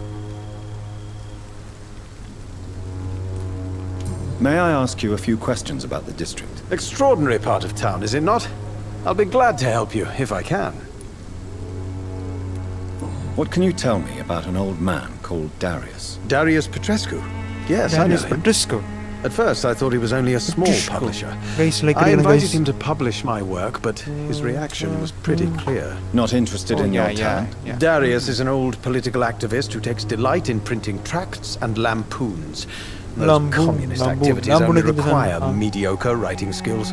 May I ask you a few questions about the district? Extraordinary part of town, is it not? I'll be glad to help you, if I can. What can you tell me about an old man called Darius? Darius Petrescu? Yes, I know him. Petrescu. At first, I thought he was only a small publisher. I invited him to publish my work, but his reaction was pretty clear. Not interested in your talent? Darius is an old political activist who takes delight in printing tracts and lampoons. Those communist activities only require mediocre writing skills.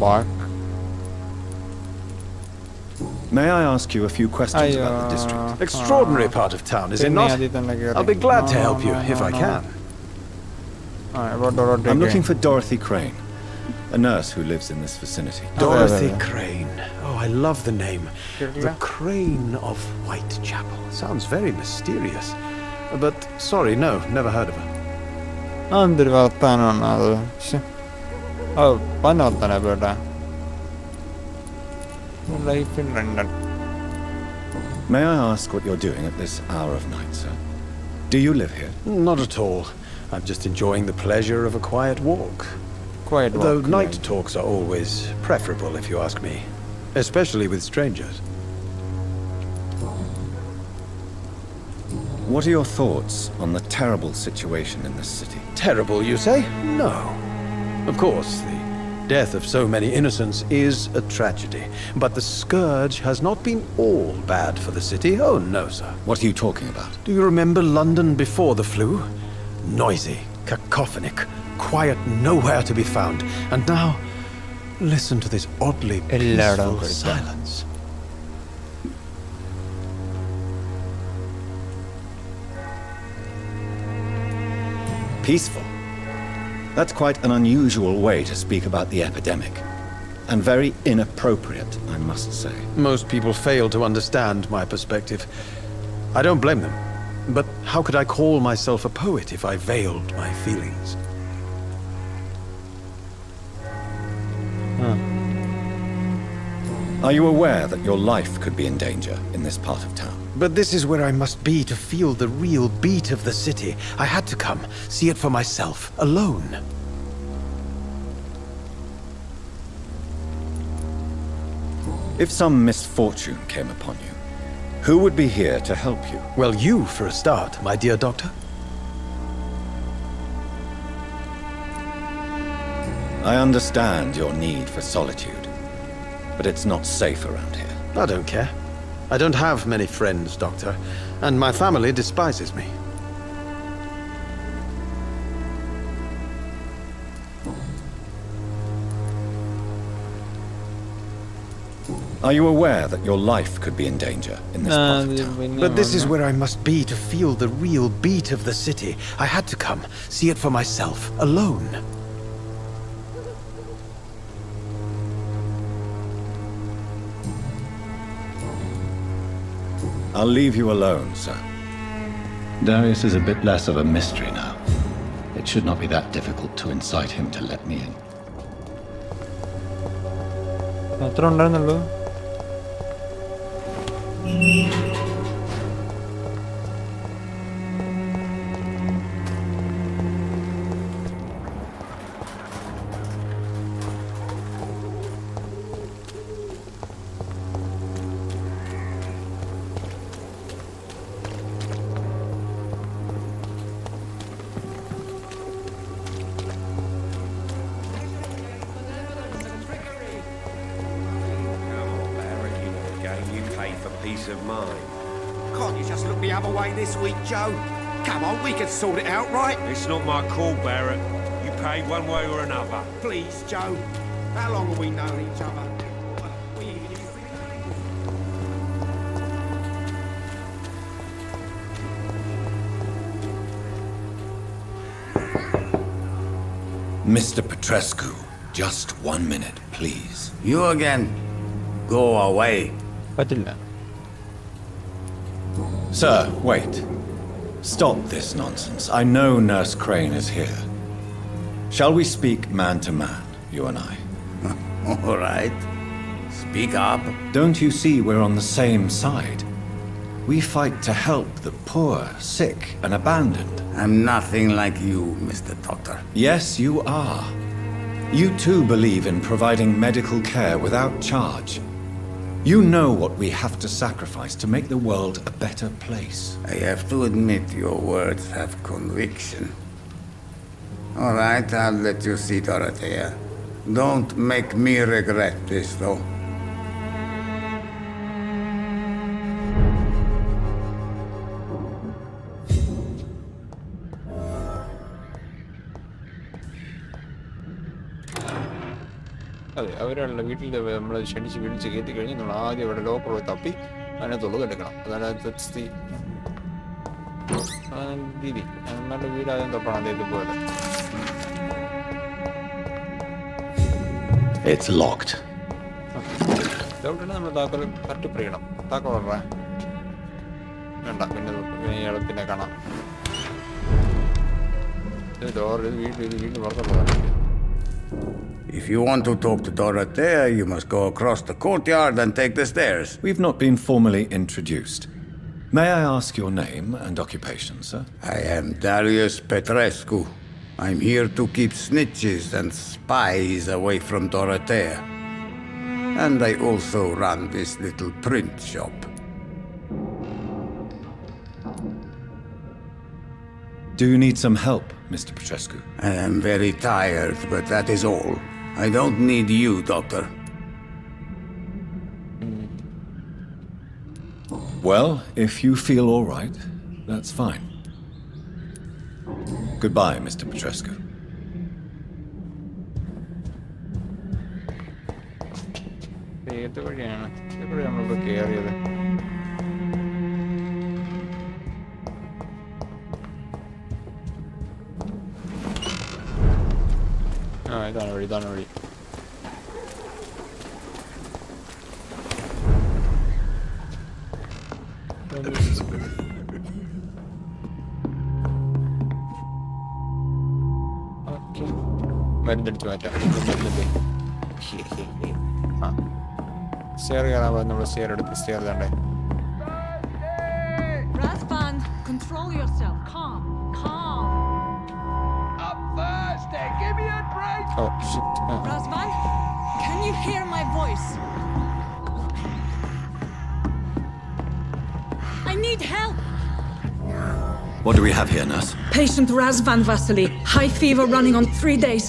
Bark. May I ask you a few questions about the district? Extraordinary part of town, is it not? I'll be glad to help you, if I can. I'm looking for Dorothy Crane, a nurse who lives in this vicinity. Dorothy Crane. Oh, I love the name. The Crane of Whitechapel. Sounds very mysterious. But, sorry, no, never heard of her. എന്തൊരു വർത്താനമാണ് അത്. പന്ന വർത്താനം പേട്ടാ. Life in London. May I ask what you're doing at this hour of night, sir? Do you live here? Not at all. I'm just enjoying the pleasure of a quiet walk. Quiet walk. Though night talks are always preferable, if you ask me. Especially with strangers. What are your thoughts on the terrible situation in this city? Terrible, you say? No. Of course, the death of so many innocents is a tragedy. But the scourge has not been all bad for the city. Oh, no, sir. What are you talking about? Do you remember London before the flu? Noisy, cacophonic, quiet nowhere to be found. And now, listen to this oddly peaceful silence. Peaceful? That's quite an unusual way to speak about the epidemic. And very inappropriate, I must say. Most people fail to understand my perspective. I don't blame them. But how could I call myself a poet if I veiled my feelings? Are you aware that your life could be in danger in this part of town? But this is where I must be to feel the real beat of the city. I had to come, see it for myself, alone. If some misfortune came upon you, who would be here to help you? Well, you for a start, my dear doctor. I understand your need for solitude, but it's not safe around here. I don't care. I don't have many friends, Doctor, and my family despises me. Are you aware that your life could be in danger in this part of town? But this is where I must be to feel the real beat of the city. I had to come, see it for myself, alone. I'll leave you alone, sir. Darius is a bit less of a mystery now. It should not be that difficult to incite him to let me in. എത്ര ഉണ്ടായിരുന്നുള്ളൂ? Peace of mind. Can't you just look the other way this week, Joe? Come on, we can sort it out, right? It's not my call, Barrett. You pay one way or another. Please, Joe. How long have we known each other? Mr. Petrescu, just 1 minute, please. You again? Go away. പറ്റില്ല. Sir, wait. Stop this nonsense. I know Nurse Crane is here. Shall we speak man to man, you and I? All right. Speak up. Don't you see we're on the same side? We fight to help the poor, sick, and abandoned. I'm nothing like you, Mr. Doctor. Yes, you are. You too believe in providing medical care without charge. You know what we have to sacrifice to make the world a better place. I have to admit your words have conviction. All right, I'll let you see Dorothea. Don't make me regret this, though. അതെ, അവരുടെ വീട്ടിൽ നമ്മൾ ക്ഷണിച്ച് വിളിച്ച് കയറ്റി കഴിഞ്ഞ് നമ്മൾ ആദ്യം അവിടെ ലോക്കർ തപ്പി അതിനകത്തുള്ളത് എടുക്കണം. അതാണ് രീതി. നമ്മളുടെ വീട് ആദ്യം തപ്പണം അദ്ദേഹത്തെ പോലെ. It's locked. ഇതോട്ടാണ് നമ്മൾ താക്കോൽ തട്ടിപ്പിടിക്കണം. താക്കോൽ വേണ്ട, പിന്നെ കാണാം. വീട്ടിൽ പുറത്തുള്ളതാണ്. If you want to talk to Dorothea, you must go across the courtyard and take the stairs. We've not been formally introduced. May I ask your name and occupation, sir? I am Darius Petrescu. I'm here to keep snitches and spies away from Dorothea. And I also run this little print shop. Do you need some help, Mr. Petrescu? I am very tired, but that is all. I don't need you, Doctor. Well, if you feel all right, that's fine. Goodbye, Mr. Petrescu. ഏത് വഴിയാണ്? എവിടെ നമ്മളിപ്പോൾ കയറിയത്? ഇതാണ് വഴി, ഇതാണ് വഴി. മരുന്നടിച്ച് മാറ്റാം. ആ, സ്റ്റെയർ കയറാൻ പോകുന്നത് നമ്മൾ സ്റ്റെയർ എടുത്ത് stair തണ്ടേ. Razvan, control yourself. Calm. Up first, give me a break. Oh shit. Razvan, can you hear my voice? I need help. What do we have here, nurse? Patient Razvan Vasily. High fever running on 3 days.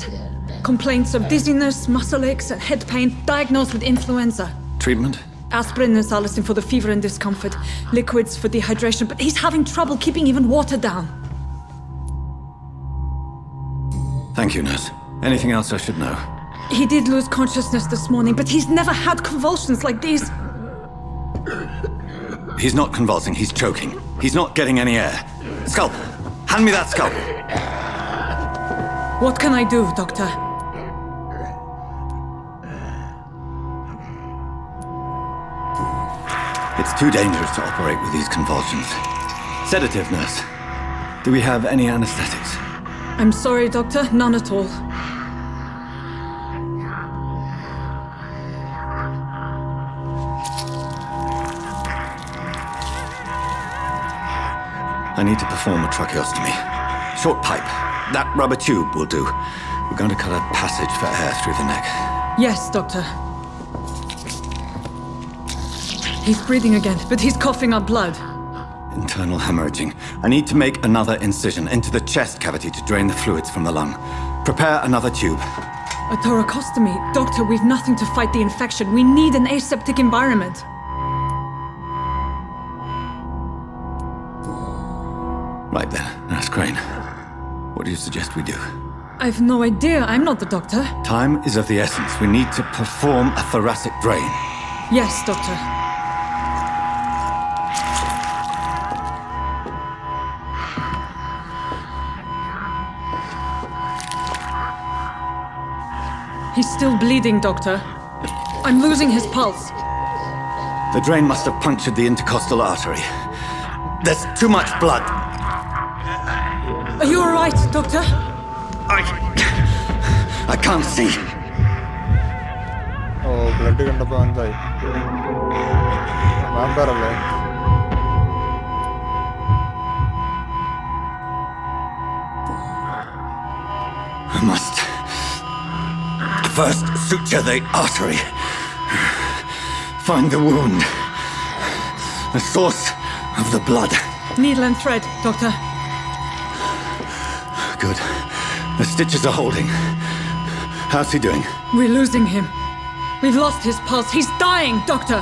Complaints of dizziness, muscle aches, and head pain. Diagnosed with influenza. Treatment? Aspirin and salicin for the fever and discomfort. Liquids for dehydration, but he's having trouble keeping even water down. Thank you, nurse. Anything else I should know? He did lose consciousness this morning, but he's never had convulsions like these. He's not convulsing, he's choking. He's not getting any air. Scalpel! Hand me that scalpel! What can I do, Doctor? It's too dangerous to operate with these convulsions. Sedative, nurse. Do we have any anesthetics? I'm sorry, Doctor, none at all. I need to perform a tracheostomy. Short pipe. That rubber tube will do. We're going to cut a passage for air through the neck. Yes, Doctor. He's breathing again, but he's coughing up blood. Internal hemorrhaging. I need to make another incision into the chest cavity to drain the fluids from the lung. Prepare another tube. A thoracostomy? Doctor, we've nothing to fight the infection. We need an aseptic environment. Right then, Nurse Crane. What do you suggest we do? I've no idea. I'm not the doctor. Time is of the essence. We need to perform a thoracic drain. Yes, Doctor. He's still bleeding, Doctor. I'm losing his pulse. The drain must have punctured the intercostal artery. There's too much blood. Are you all right, Doctor? I can't see. Oh, blood കണ്ടപ്പോൾ എന്തായി? വാമ്പയറല്ലേ? I must first suture the artery. Find the wound. The source of the blood. Needle and thread, Doctor. Good. The stitches are holding. How's he doing? We're losing him. We've lost his pulse. He's dying, Doctor.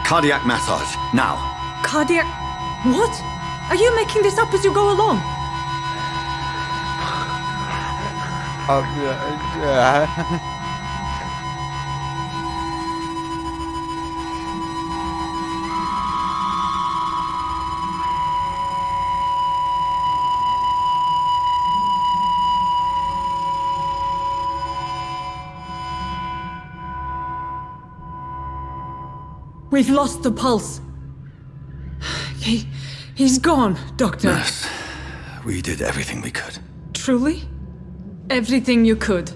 Cardiac massage, now. Cardiac... What? Are you making this up as you go along? We've lost the pulse. He's gone, Doctor. Nurse, we did everything we could. Truly? Everything you could.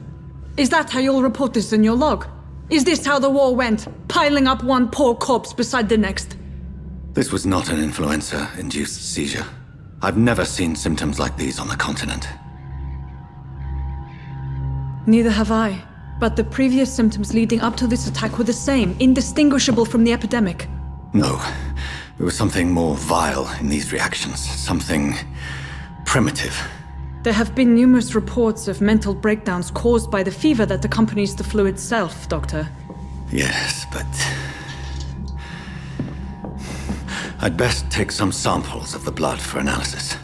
Is that how you'll report this in your log? Is this how the war went? Piling up one poor corpse beside the next? This was not an influenza-induced seizure. I've never seen symptoms like these on the continent. Neither have I. But the previous symptoms leading up to this attack were the same, indistinguishable from the epidemic. No. There was something more vile in these reactions. Something primitive. There have been numerous reports of mental breakdowns caused by the fever that accompanies the flu itself, Doctor. Yes, but... I'd best take some samples of the blood for analysis.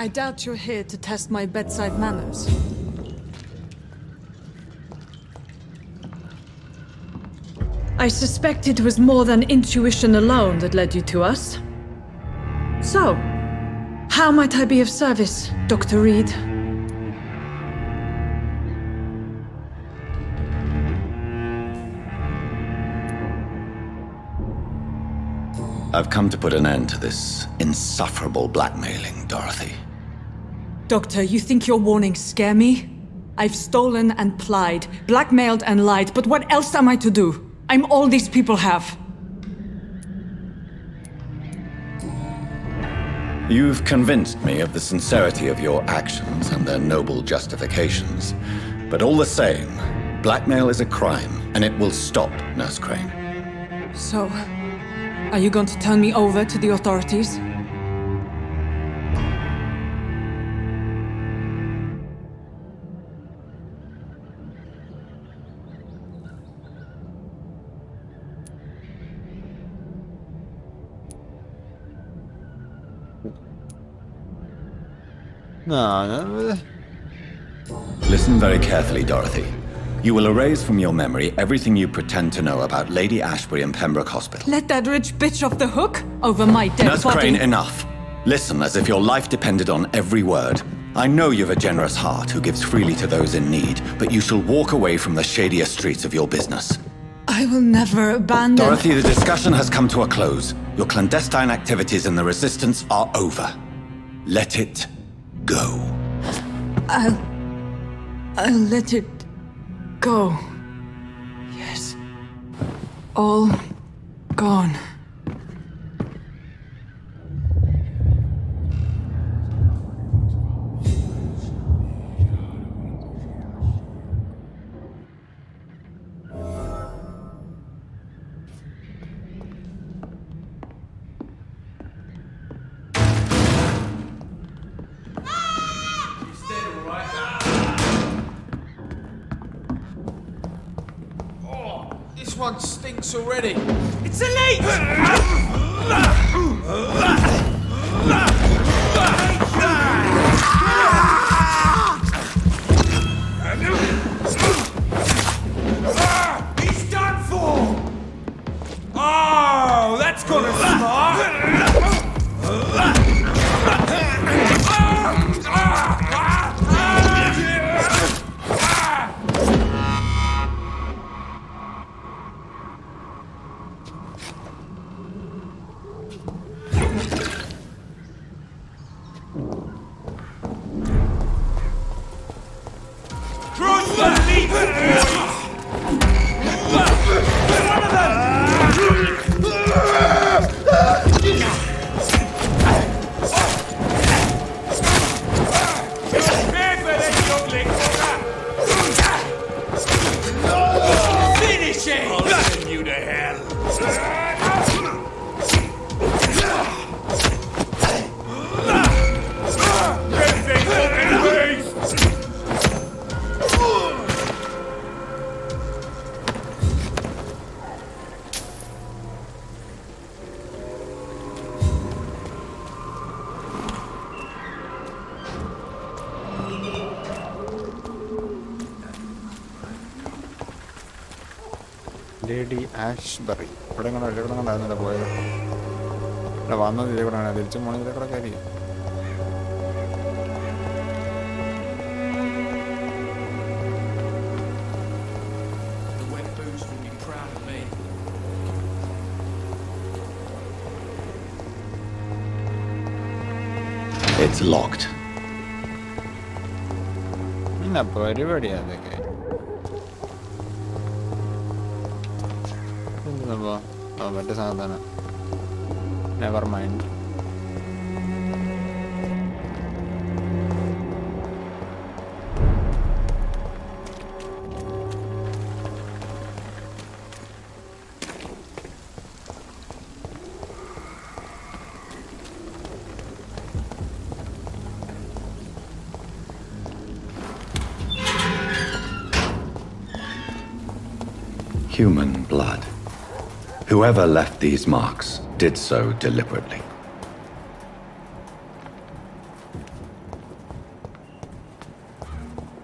I doubt you're here to test my bedside manners. I suspect it was more than intuition alone that led you to us. So, how might I be of service, Dr. Reed? I've come to put an end to this insufferable blackmailing, Dorothy. Doctor, you think your warnings scare me? I've stolen and plied, blackmailed and lied, but what else am I to do? I'm all these people have. You've convinced me of the sincerity of your actions and their noble justifications. But all the same, blackmail is a crime, and it will stop, Nurse Crane. So, Are you going to turn me over to the authorities? No. Listen very carefully, Dorothy. You will erase from your memory everything you pretend to know about Lady Ashbury and Pembroke Hospital. Let that rich bitch off the hook over my dead Nurse body. Crane, enough. Listen as if your life depended on every word. I know you've a generous heart who gives freely to those in need, but you shall walk away from the shadier streets of your business. I will never abandon... Dorothy, the discussion has come to a close. Your clandestine activities in the Resistance are over. Let it go. I'll let it go. Yes. All gone. This one stinks already. It's elite! He's done for! Oh, that's gonna smart! Lady Ashbury. ഇവിടെ കണ്ടായിരുന്നല്ലോ പോയത്. ഇവിടെ വന്നത് ഇതിലെ കൂടെ തിരിച്ചു പോകണം ഇതിലെ കൂടെ കാര്യം. It's locked. എന്നാ പരിപാടിയാ അതൊക്കെ. മറ്റേ സാധനം never mind. Human blood. Whoever left these marks did so deliberately.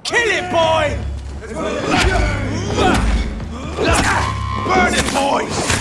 Kill it, boy! Burn it, boys!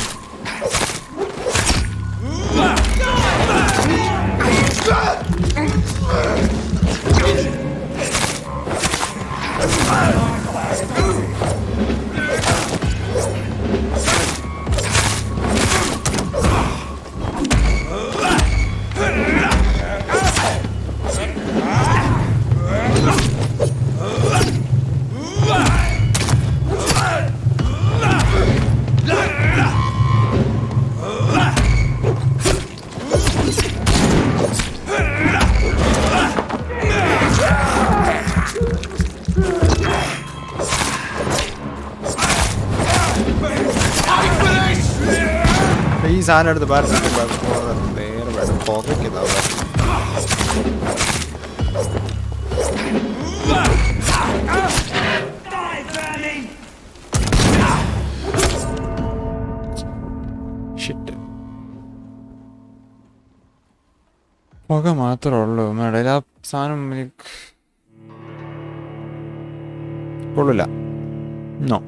സാധനം എടുത്ത് വേറെ പോക്കറ്റ് ഷിറ്റ് പുക മാത്രമേ ഉള്ളൂ മേഡം ആ സാധനം കൊള്ളില്ല. നോ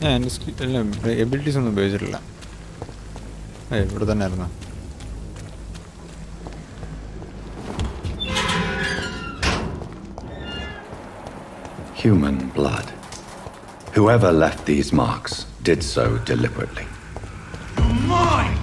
ഞാൻ എൻ്റെ എബിലിറ്റീസ് ഒന്നും ഉപയോഗിച്ചിട്ടില്ല. ഇവിടെ തന്നെ ആയിരുന്നു. Human blood. Whoever left these marks did so deliberately. Mine!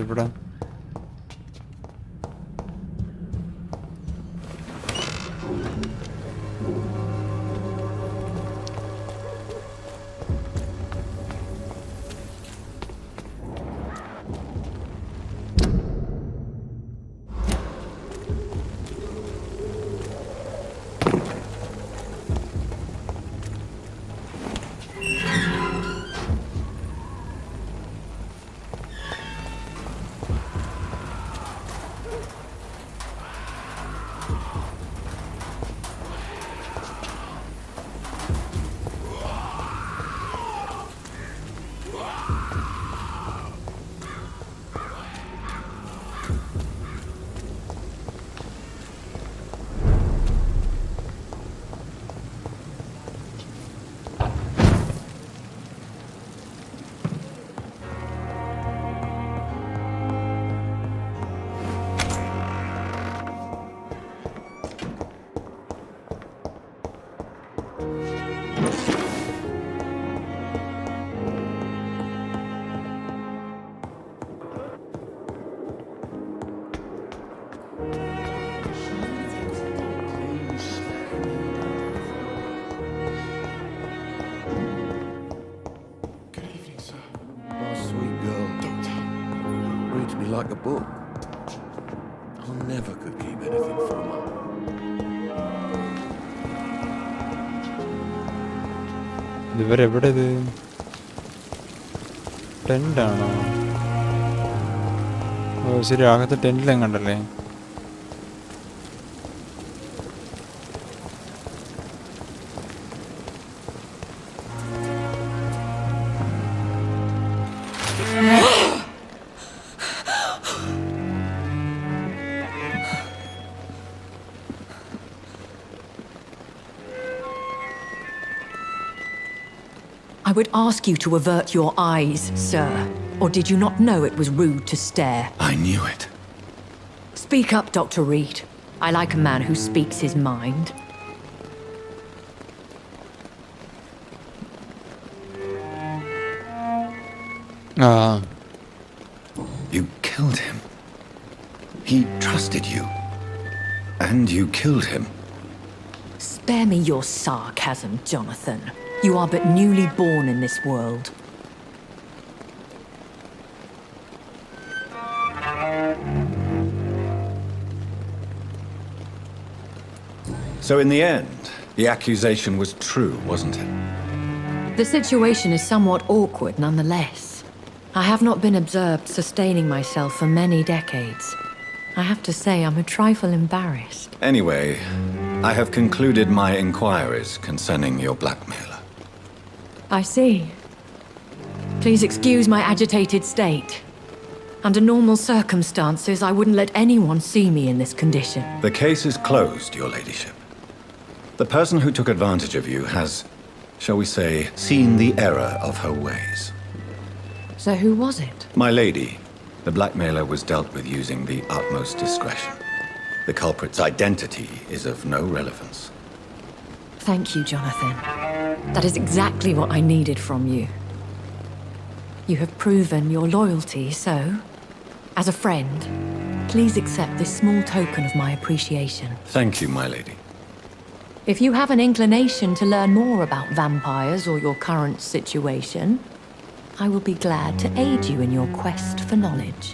ഇവിടെ like a book. I never could keep anything from her. ഇവരെവിടെ ഇത്? ടെൻ്റാണോ? ഓ ശരി, അകത്ത് ടെൻറ്റിലെങ്ങണ്ടല്ലേ? I would ask you to avert your eyes, sir. Or did you not know it was rude to stare? I knew it. Speak up, Dr. Reed. I like a man who speaks his mind. You killed him. He trusted you. And you killed him. Spare me your sarcasm, Jonathan. You are but newly born in this world. So in the end, the accusation was true, wasn't it? The situation is somewhat awkward nonetheless. I have not been observed sustaining myself for many decades. I have to say I'm a trifle embarrassed. Anyway, I have concluded my inquiries concerning your blackmailer. I see. Please excuse my agitated state. Under normal circumstances, I wouldn't let anyone see me in this condition. The case is closed, your ladyship. The person who took advantage of you has, shall we say, seen the error of her ways. So who was it? My lady, the blackmailer was dealt with using the utmost discretion. The culprit's identity is of no relevance. Thank you, Jonathan. That is exactly what I needed from you. You have proven your loyalty, so, as a friend, please accept this small token of my appreciation. Thank you, my lady. If you have an inclination to learn more about vampires or your current situation, I will be glad to aid you in your quest for knowledge.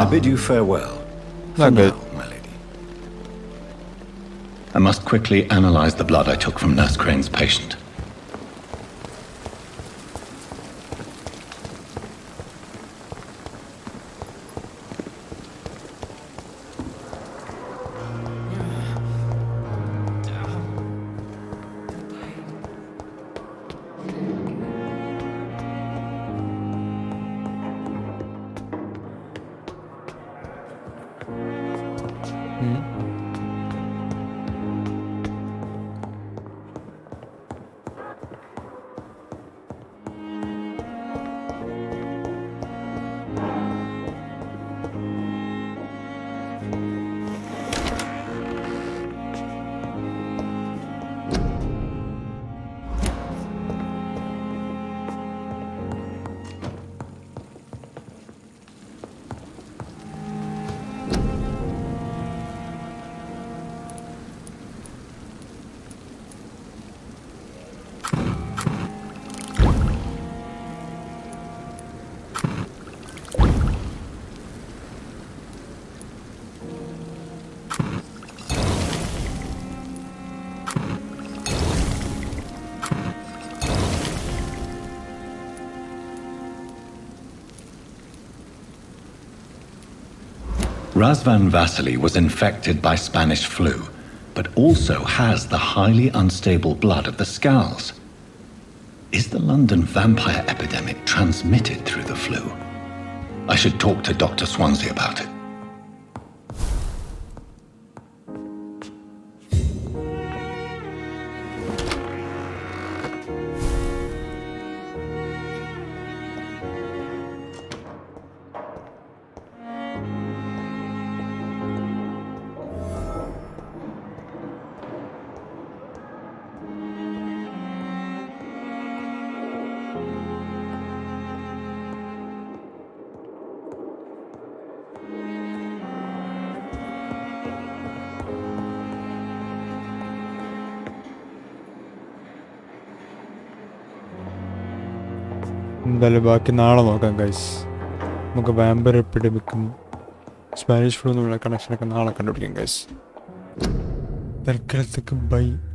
I bid you farewell. For now, my lady. I must quickly analyze the blood I took from Nurse Crane's patient. Razvan Vasily was infected by Spanish flu, but also has the highly unstable blood of the Scowls. Is the London vampire epidemic transmitted through the flu? I should talk to Dr. Swansea about it. എന്തായാലും ബാക്കി നാളെ നോക്കാം guys. നമുക്ക് vampire എപ്പിഡമിക്കും Spanish flu എന്നുള്ള കണക്ഷനൊക്കെ നാളെ കണ്ടുപിടിക്കാം guys. തൽക്കാലത്തേക്ക് by.